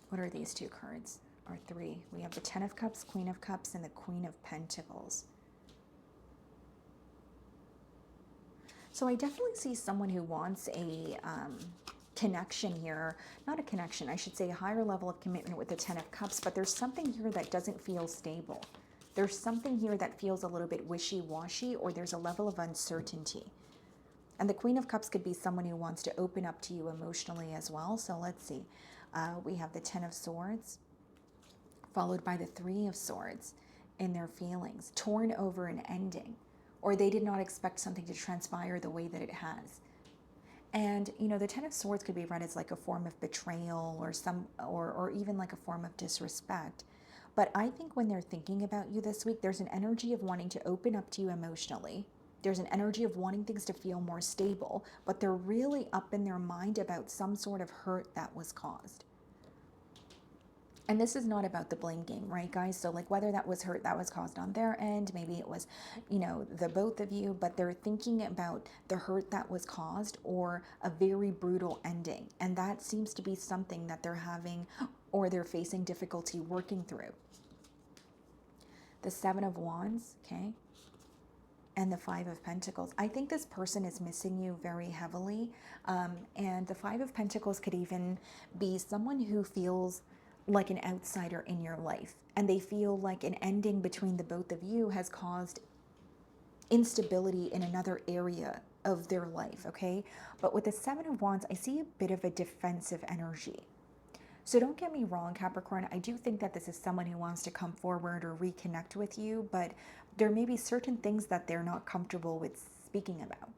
What are these two cards? Or three? We have the Ten of Cups, Queen of Cups, and the Queen of Pentacles. So I definitely see someone who wants a connection here. Not a connection, I should say a higher level of commitment with the Ten of Cups, but there's something here that doesn't feel stable. There's something here that feels a little bit wishy-washy, or there's a level of uncertainty. And the Queen of Cups could be someone who wants to open up to you emotionally as well. So let's see. We have the Ten of Swords, followed by the Three of Swords in their feelings, torn over an ending, or they did not expect something to transpire the way that it has. And, the Ten of Swords could be read as like a form of betrayal, or even like a form of disrespect. But I think when they're thinking about you this week, there's an energy of wanting to open up to you emotionally. There's an energy of wanting things to feel more stable, but they're really up in their mind about some sort of hurt that was caused. And this is not about the blame game, right, guys? So like whether that was hurt that was caused on their end, maybe it was, you know, the both of you, but they're thinking about the hurt that was caused or a very brutal ending. And that seems to be something that they're having or they're facing difficulty working through. The Seven of Wands, okay? And the Five of Pentacles. I think this person is missing you very heavily. And the Five of Pentacles could even be someone who feels like an outsider in your life, and they feel like an ending between the both of you has caused instability in another area of their life, okay? But with the Seven of Wands, I see a bit of a defensive energy. So don't get me wrong, Capricorn, I do think that this is someone who wants to come forward or reconnect with you, but there may be certain things that they're not comfortable with speaking about.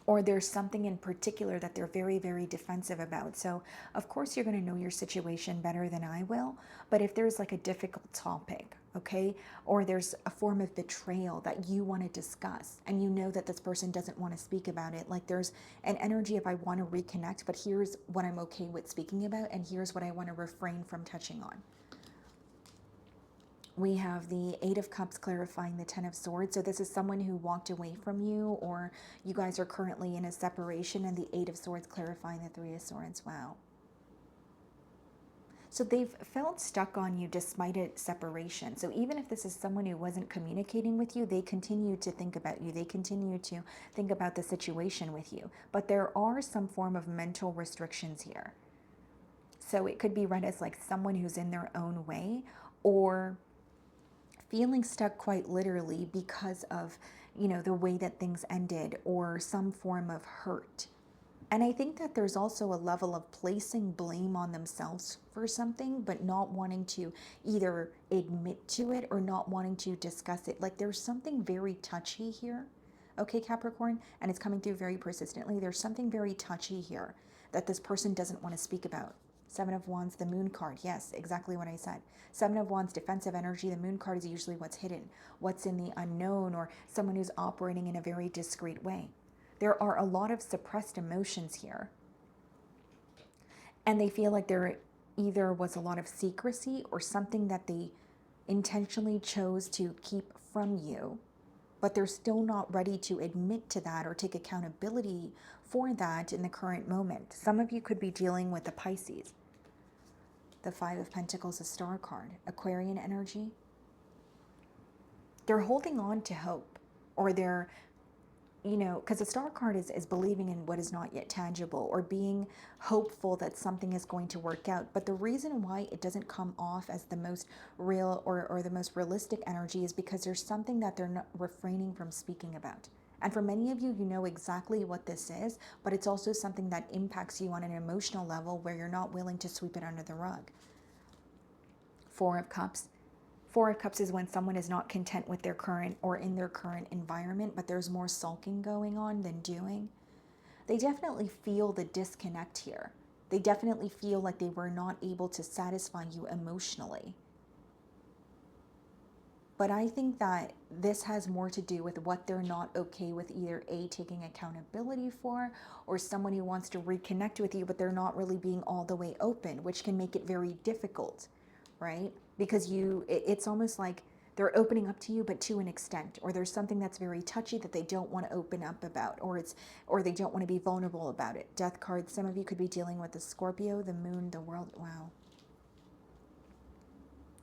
Or there's something in particular that they're very, very defensive about. So, of course, you're going to know your situation better than I will. But if there's like a difficult topic, okay, or there's a form of betrayal that you want to discuss and you know that this person doesn't want to speak about it, like there's an energy of I want to reconnect, but here's what I'm okay with speaking about and here's what I want to refrain from touching on. We have the Eight of Cups clarifying the Ten of Swords. So this is someone who walked away from you, or you guys are currently in a separation, and the Eight of Swords clarifying the Three of Swords. Wow. So they've felt stuck on you despite a separation. So even if this is someone who wasn't communicating with you, they continue to think about you. They continue to think about the situation with you. But there are some form of mental restrictions here. So it could be read as like someone who's in their own way, or feeling stuck quite literally because of, you know, the way that things ended or some form of hurt. And I think that there's also a level of placing blame on themselves for something, but not wanting to either admit to it or not wanting to discuss it. Like there's something very touchy here, okay, Capricorn, and it's coming through very persistently. There's something very touchy here that this person doesn't want to speak about. Seven of Wands, the Moon card. Yes, exactly what I said. Seven of Wands, defensive energy. The Moon card is usually what's hidden, what's in the unknown, or someone who's operating in a very discreet way. There are a lot of suppressed emotions here. And they feel like there either was a lot of secrecy or something that they intentionally chose to keep from you, but they're still not ready to admit to that or take accountability for that in the current moment. Some of you could be dealing with the Pisces. The Five of Pentacles, a Star card. Aquarian energy. They're holding on to hope, or they're, you know, because the Star card is believing in what is not yet tangible, or being hopeful that something is going to work out. But the reason why it doesn't come off as the most real or the most realistic energy is because there's something that they're not refraining from speaking about. And for many of you, you know exactly what this is, but it's also something that impacts you on an emotional level where you're not willing to sweep it under the rug. Four of Cups. Four of Cups is when someone is not content with their current or in their current environment, but there's more sulking going on than doing. They definitely feel the disconnect here. They definitely feel like they were not able to satisfy you emotionally. But I think that this has more to do with what they're not okay with, either A, taking accountability for, or someone who wants to reconnect with you, but they're not really being all the way open, which can make it very difficult, right? Because it's almost like they're opening up to you, but to an extent, or there's something that's very touchy that they don't want to open up about, or they don't want to be vulnerable about it. Death card, some of you could be dealing with the Scorpio, the Moon, the World. Wow.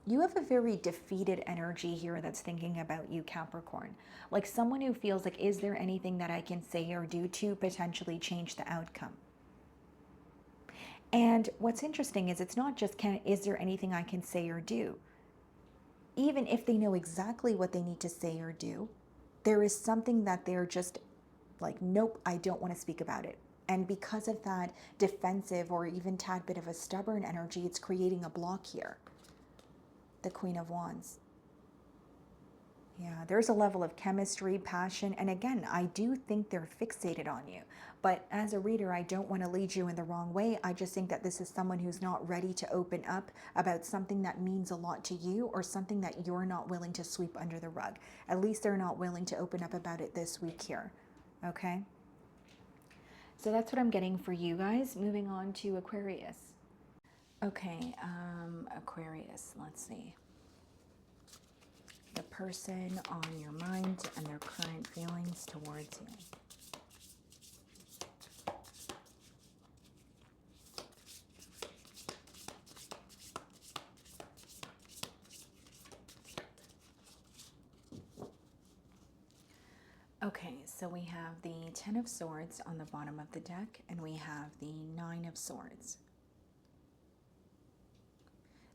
You have a very defeated energy here that's thinking about you, Capricorn. Like someone who feels like, is there anything that I can say or do to potentially change the outcome? And what's interesting is it's not just, is there anything I can say or do? Even if they know exactly what they need to say or do, there is something that they're just like, nope, I don't want to speak about it. And because of that defensive or even tad bit of a stubborn energy, it's creating a block here. The Queen of Wands. Yeah, there's a level of chemistry, passion, and again, I do think they're fixated on you. But as a reader, I don't want to lead you in the wrong way. I just think that this is someone who's not ready to open up about something that means a lot to you or something that you're not willing to sweep under the rug. At least they're not willing to open up about it this week here. Okay? So that's what I'm getting for you guys. Moving on to Aquarius. Okay, Aquarius, let's see. The person on your mind and their current feelings towards you. Okay, so we have the Ten of Swords on the bottom of the deck, and we have the Nine of Swords.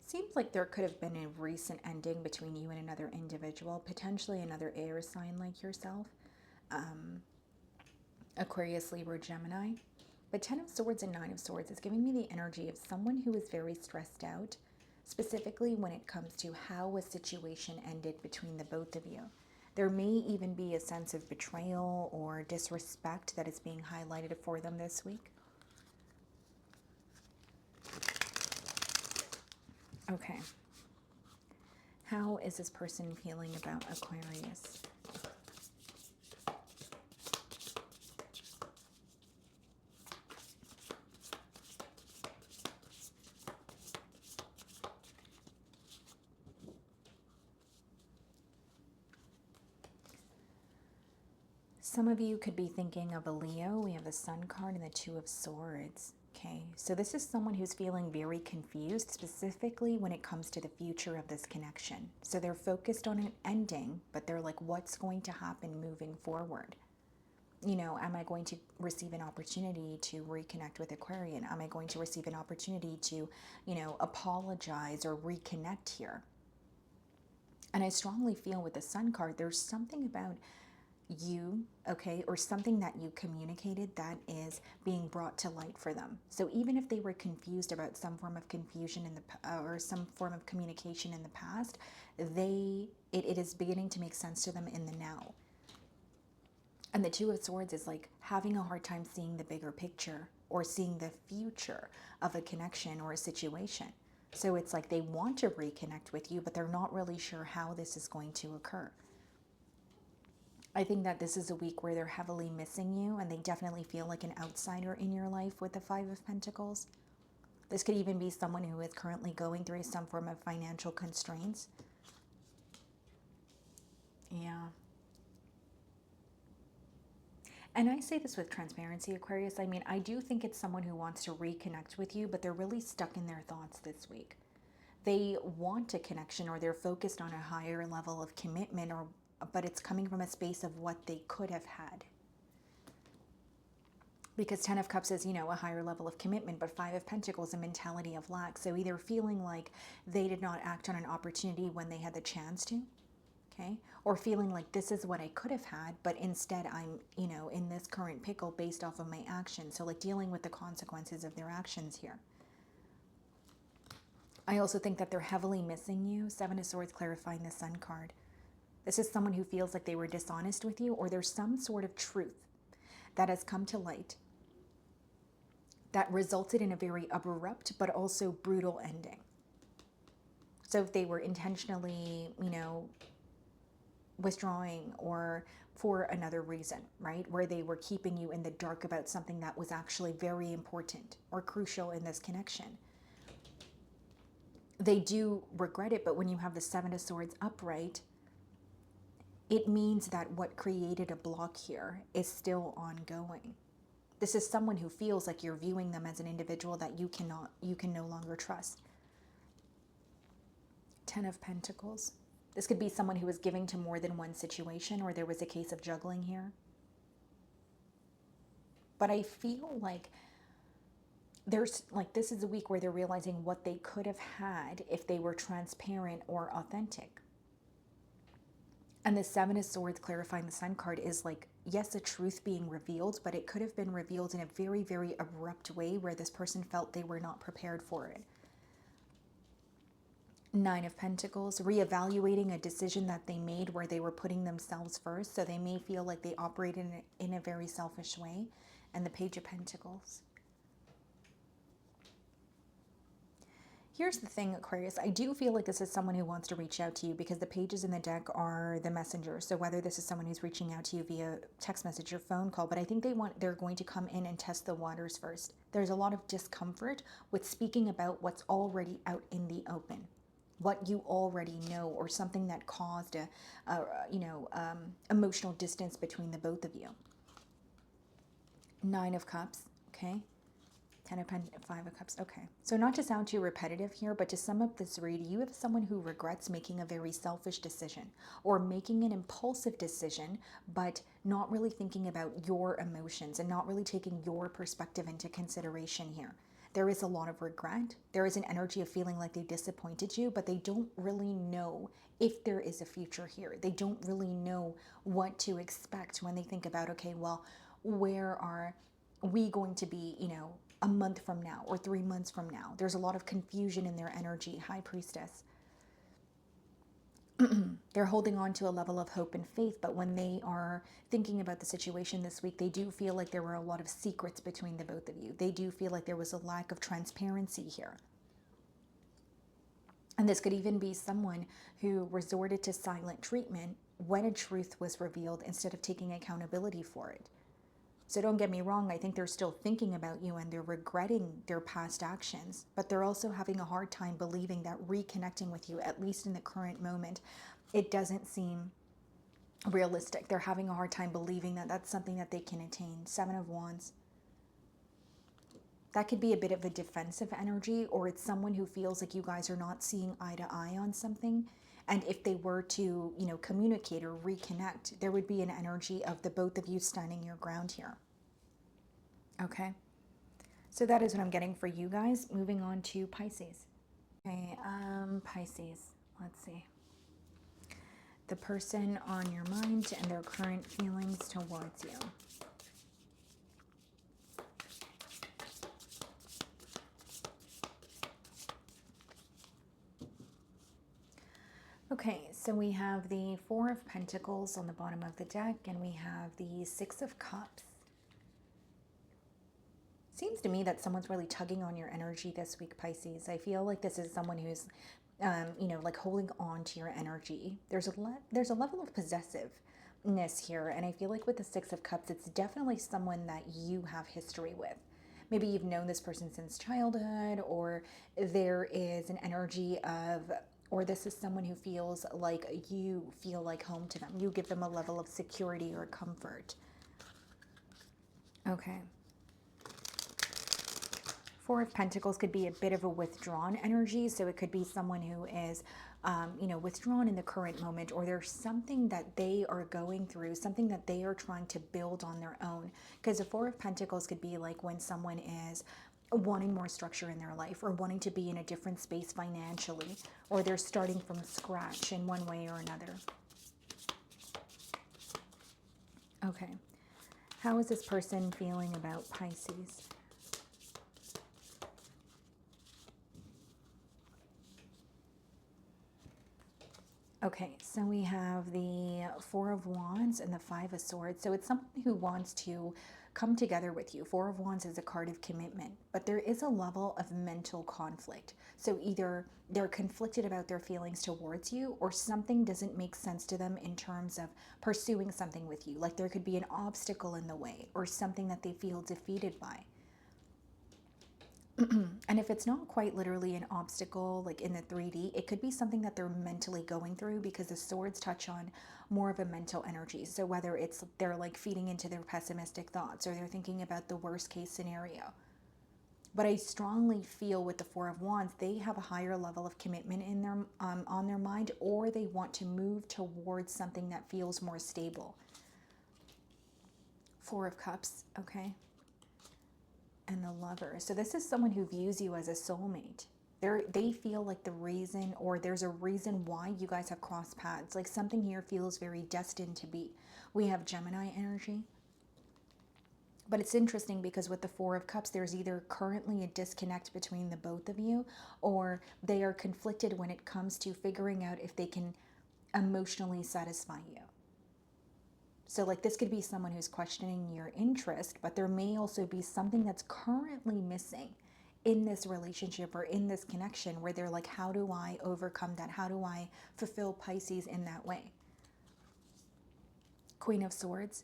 Seems like there could have been a recent ending between you and another individual, potentially another air sign like yourself, Aquarius, Libra, Gemini. But Ten of Swords and Nine of Swords is giving me the energy of someone who is very stressed out, specifically when it comes to how a situation ended between the both of you. There may even be a sense of betrayal or disrespect that is being highlighted for them this week. Okay. How is this person feeling about Aquarius? Some of you could be thinking of a Leo. We have the Sun card and the Two of Swords. Okay, so this is someone who's feeling very confused, specifically when it comes to the future of this connection. So they're focused on an ending, but they're like, what's going to happen moving forward? You know, am I going to receive an opportunity to reconnect with Aquarian? Am I going to receive an opportunity to, you know, apologize or reconnect here? And I strongly feel with the Sun card, there's something about you, okay, or something that you communicated that is being brought to light for them. So even if they were confused about some form of confusion in the or some form of communication in the past, it is beginning to make sense to them in the now. And the Two of Swords is like having a hard time seeing the bigger picture or seeing the future of a connection or a situation. So it's like they want to reconnect with you, but they're not really sure how this is going to occur. I think that this is a week where they're heavily missing you and they definitely feel like an outsider in your life with the Five of Pentacles. This could even be someone who is currently going through some form of financial constraints. Yeah. And I say this with transparency, Aquarius. I mean, I do think it's someone who wants to reconnect with you, but they're really stuck in their thoughts this week. They want a connection or they're focused on a higher level of commitment, but it's coming from a space of what they could have had. Because Ten of Cups is, you know, a higher level of commitment, but Five of Pentacles, a mentality of lack. So either feeling like they did not act on an opportunity when they had the chance to, okay? Or feeling like this is what I could have had, but instead I'm, you know, in this current pickle based off of my actions. So like dealing with the consequences of their actions here. I also think that they're heavily missing you. Seven of Swords clarifying the Sun card. This is someone who feels like they were dishonest with you, or there's some sort of truth that has come to light that resulted in a very abrupt but also brutal ending. So if they were intentionally, you know, withdrawing or for another reason, right, where they were keeping you in the dark about something that was actually very important or crucial in this connection, they do regret it. But when you have the Seven of Swords upright, it means that what created a block here is still ongoing. This is someone who feels like you're viewing them as an individual that you can no longer trust. Ten of Pentacles. This could be someone who was giving to more than one situation, or there was a case of juggling here. But I feel like this is a week where they're realizing what they could have had if they were transparent or authentic. And the Seven of Swords clarifying the Sun card is like, yes, a truth being revealed, but it could have been revealed in a very, very abrupt way where this person felt they were not prepared for it. Nine of Pentacles, reevaluating a decision that they made where they were putting themselves first. So they may feel like they operate in a very selfish way. And the Page of Pentacles. Here's the thing, Aquarius. I do feel like this is someone who wants to reach out to you because the pages in the deck are the messenger. So whether this is someone who's reaching out to you via text message or phone call, but I think they're going to come in and test the waters first. There's a lot of discomfort with speaking about what's already out in the open, what you already know, or something that caused emotional distance between the both of you. Nine of Cups, okay. 10 of Pentacles, 5 of Cups. Okay. So not to sound too repetitive here, but to sum up this read, you have someone who regrets making a very selfish decision or making an impulsive decision, but not really thinking about your emotions and not really taking your perspective into consideration here. There is a lot of regret. There is an energy of feeling like they disappointed you, but they don't really know if there is a future here. They don't really know what to expect when they think about, okay, well, where are we going to be, a month from now or 3 months from now? There's a lot of confusion in their energy. High Priestess. They're holding on to a level of hope and faith, but when they are thinking about the situation this week, they do feel like there were a lot of secrets between the both of you. They do feel like there was a lack of transparency here. And this could even be someone who resorted to silent treatment when a truth was revealed instead of taking accountability for it. So don't get me wrong, I think they're still thinking about you and they're regretting their past actions, but they're also having a hard time believing that reconnecting with you, at least in the current moment, it doesn't seem realistic. They're having a hard time believing that that's something that they can attain. 7 of Wands. That could be a bit of a defensive energy, or it's someone who feels like you guys are not seeing eye to eye on something. And if they were to, communicate or reconnect, there would be an energy of the both of you standing your ground here. Okay. So that is what I'm getting for you guys. Moving on to Pisces. Okay, Pisces. Let's see. The person on your mind and their current feelings towards you. Okay, so we have the 4 of Pentacles on the bottom of the deck, and we have the 6 of Cups. Seems to me that someone's really tugging on your energy this week, Pisces. I feel like this is someone who's, like holding on to your energy. There's a level of possessiveness here, and I feel like with the 6 of Cups, it's definitely someone that you have history with. Maybe you've known this person since childhood, or there is an energy of, or this is someone who feels like you feel like home to them. You give them a level of security or comfort. Okay. 4 of Pentacles could be a bit of a withdrawn energy. So it could be someone who is, withdrawn in the current moment, or there's something that they are going through, something that they are trying to build on their own. Because the 4 of Pentacles could be like when someone is wanting more structure in their life, or wanting to be in a different space financially, or they're starting from scratch in one way or another. Okay. How is this person feeling about Pisces? Okay, so we have the 4 of Wands and the 5 of Swords. So it's someone who wants to come together with you. 4 of Wands is a card of commitment, but there is a level of mental conflict. So either they're conflicted about their feelings towards you, or something doesn't make sense to them in terms of pursuing something with you. Like there could be an obstacle in the way, or something that they feel defeated by. And if it's not quite literally an obstacle, like in the 3D, it could be something that they're mentally going through, because the swords touch on more of a mental energy. So whether it's they're like feeding into their pessimistic thoughts, or they're thinking about the worst case scenario. But I strongly feel with the 4 of Wands, they have a higher level of commitment in their on their mind, or they want to move towards something that feels more stable. 4 of Cups, okay. And the Lover. So this is someone who views you as a soulmate. They feel like the reason, or there's a reason why you guys have crossed paths. Like something here feels very destined to be. We have Gemini energy. But it's interesting because with the Four of Cups, there's either currently a disconnect between the both of you, or they are conflicted when it comes to figuring out if they can emotionally satisfy you. So like this could be someone who's questioning your interest, but there may also be something that's currently missing in this relationship or in this connection where they're like, how do I overcome that? How do I fulfill Pisces in that way? Queen of Swords.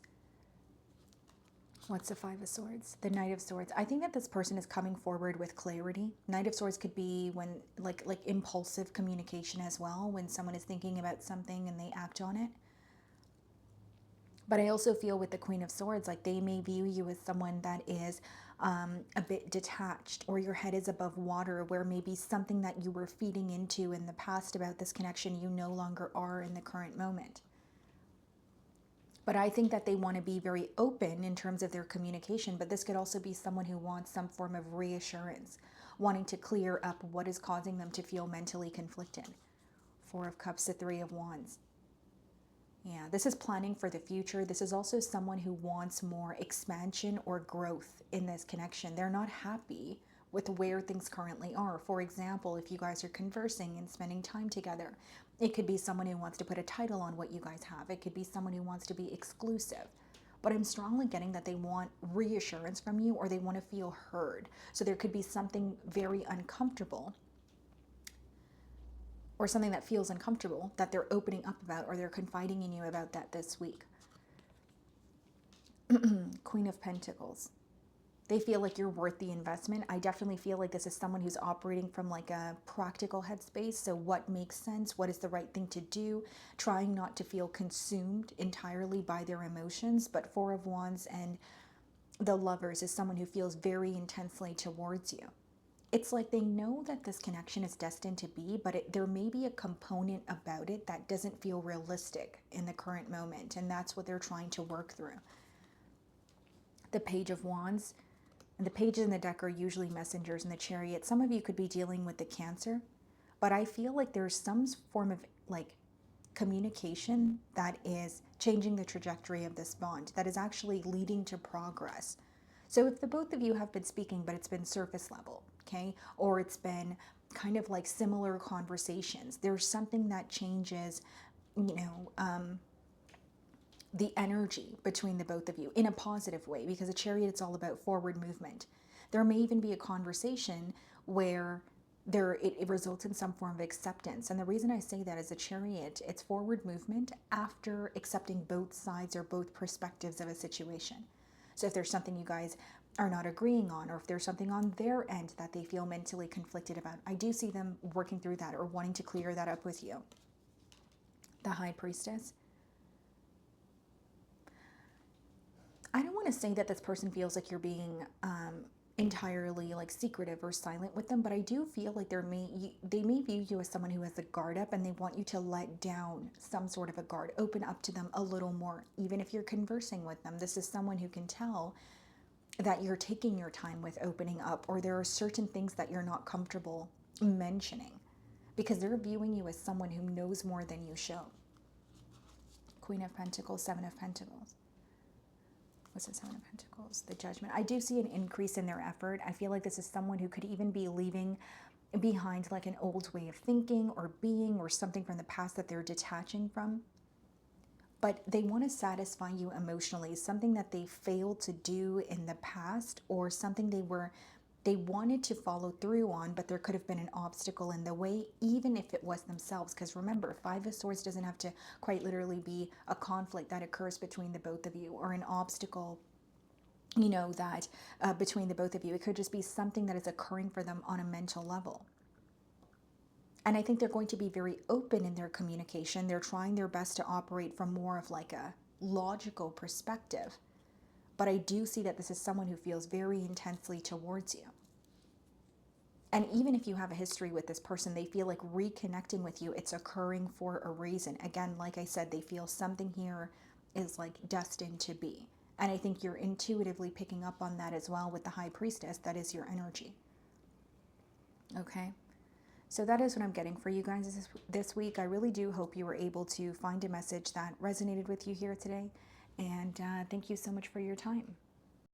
What's the Five of Swords? The Knight of Swords. I think that this person is coming forward with clarity. Knight of Swords could be when like impulsive communication as well, when someone is thinking about something and they act on it. But I also feel with the Queen of Swords, like they may view you as someone that is a bit detached, or your head is above water, where maybe something that you were feeding into in the past about this connection, you no longer are in the current moment. But I think that they want to be very open in terms of their communication, but this could also be someone who wants some form of reassurance, wanting to clear up what is causing them to feel mentally conflicted. Four of Cups to Three of Wands. Yeah, this is planning for the future. This is also someone who wants more expansion or growth in this connection. They're not happy with where things currently are. For example, if you guys are conversing and spending time together, it could be someone who wants to put a title on what you guys have. It could be someone who wants to be exclusive. But I'm strongly getting that they want reassurance from you, or they want to feel heard. So there could be something very uncomfortable, or something that feels uncomfortable that they're opening up about, or they're confiding in you about that this week. Queen of Pentacles. They feel like you're worth the investment. I definitely feel like this is someone who's operating from like a practical headspace. So what makes sense? What is the right thing to do? Trying not to feel consumed entirely by their emotions. But Four of Wands and the Lovers is someone who feels very intensely towards you. It's like they know that this connection is destined to be, but there may be a component about it that doesn't feel realistic in the current moment, and that's what they're trying to work through. The Page of Wands, and the pages in the deck are usually messengers in the Chariot. Some of you could be dealing with the Cancer, but I feel like there's some form of like communication that is changing the trajectory of this bond, that is actually leading to progress. So if the both of you have been speaking, but it's been surface level, okay, or it's been kind of like similar conversations, there's something that changes, you know, the energy between the both of you in a positive way, because a Chariot, it's all about forward movement. There may even be a conversation where it results in some form of acceptance. And the reason I say that is a Chariot, it's forward movement after accepting both sides or both perspectives of a situation. So if there's something you guys are not agreeing on, or if there's something on their end that they feel mentally conflicted about, I do see them working through that or wanting to clear that up with you. The High Priestess. I don't want to say that this person feels like you're being entirely like secretive or silent with them, but I do feel like they may view you as someone who has a guard up, and they want you to let down some sort of a guard, open up to them a little more. Even if you're conversing with them, this is someone who can tell that you're taking your time with opening up, or there are certain things that you're not comfortable mentioning, because they're viewing you as someone who knows more than you show. Queen of Pentacles, Seven of Pentacles. What's the Seven of Pentacles? The Judgment. I do see an increase in their effort. I feel like this is someone who could even be leaving behind like an old way of thinking or being, or something from the past that they're detaching from. But they want to satisfy you emotionally, something that they failed to do in the past, or something they wanted to follow through on, but there could have been an obstacle in the way, even if it was themselves. Because remember, Five of Swords doesn't have to quite literally be a conflict that occurs between the both of you, or an obstacle, you know, that between the both of you. It could just be something that is occurring for them on a mental level. And I think they're going to be very open in their communication. They're trying their best to operate from more of like a logical perspective. But I do see that this is someone who feels very intensely towards you. And even if you have a history with this person, they feel like reconnecting with you, it's occurring for a reason. Again, like I said, they feel something here is like destined to be. And I think you're intuitively picking up on that as well with the High Priestess. That is your energy. Okay. So that is what I'm getting for you guys this week. I really do hope you were able to find a message that resonated with you here today. And thank you so much for your time.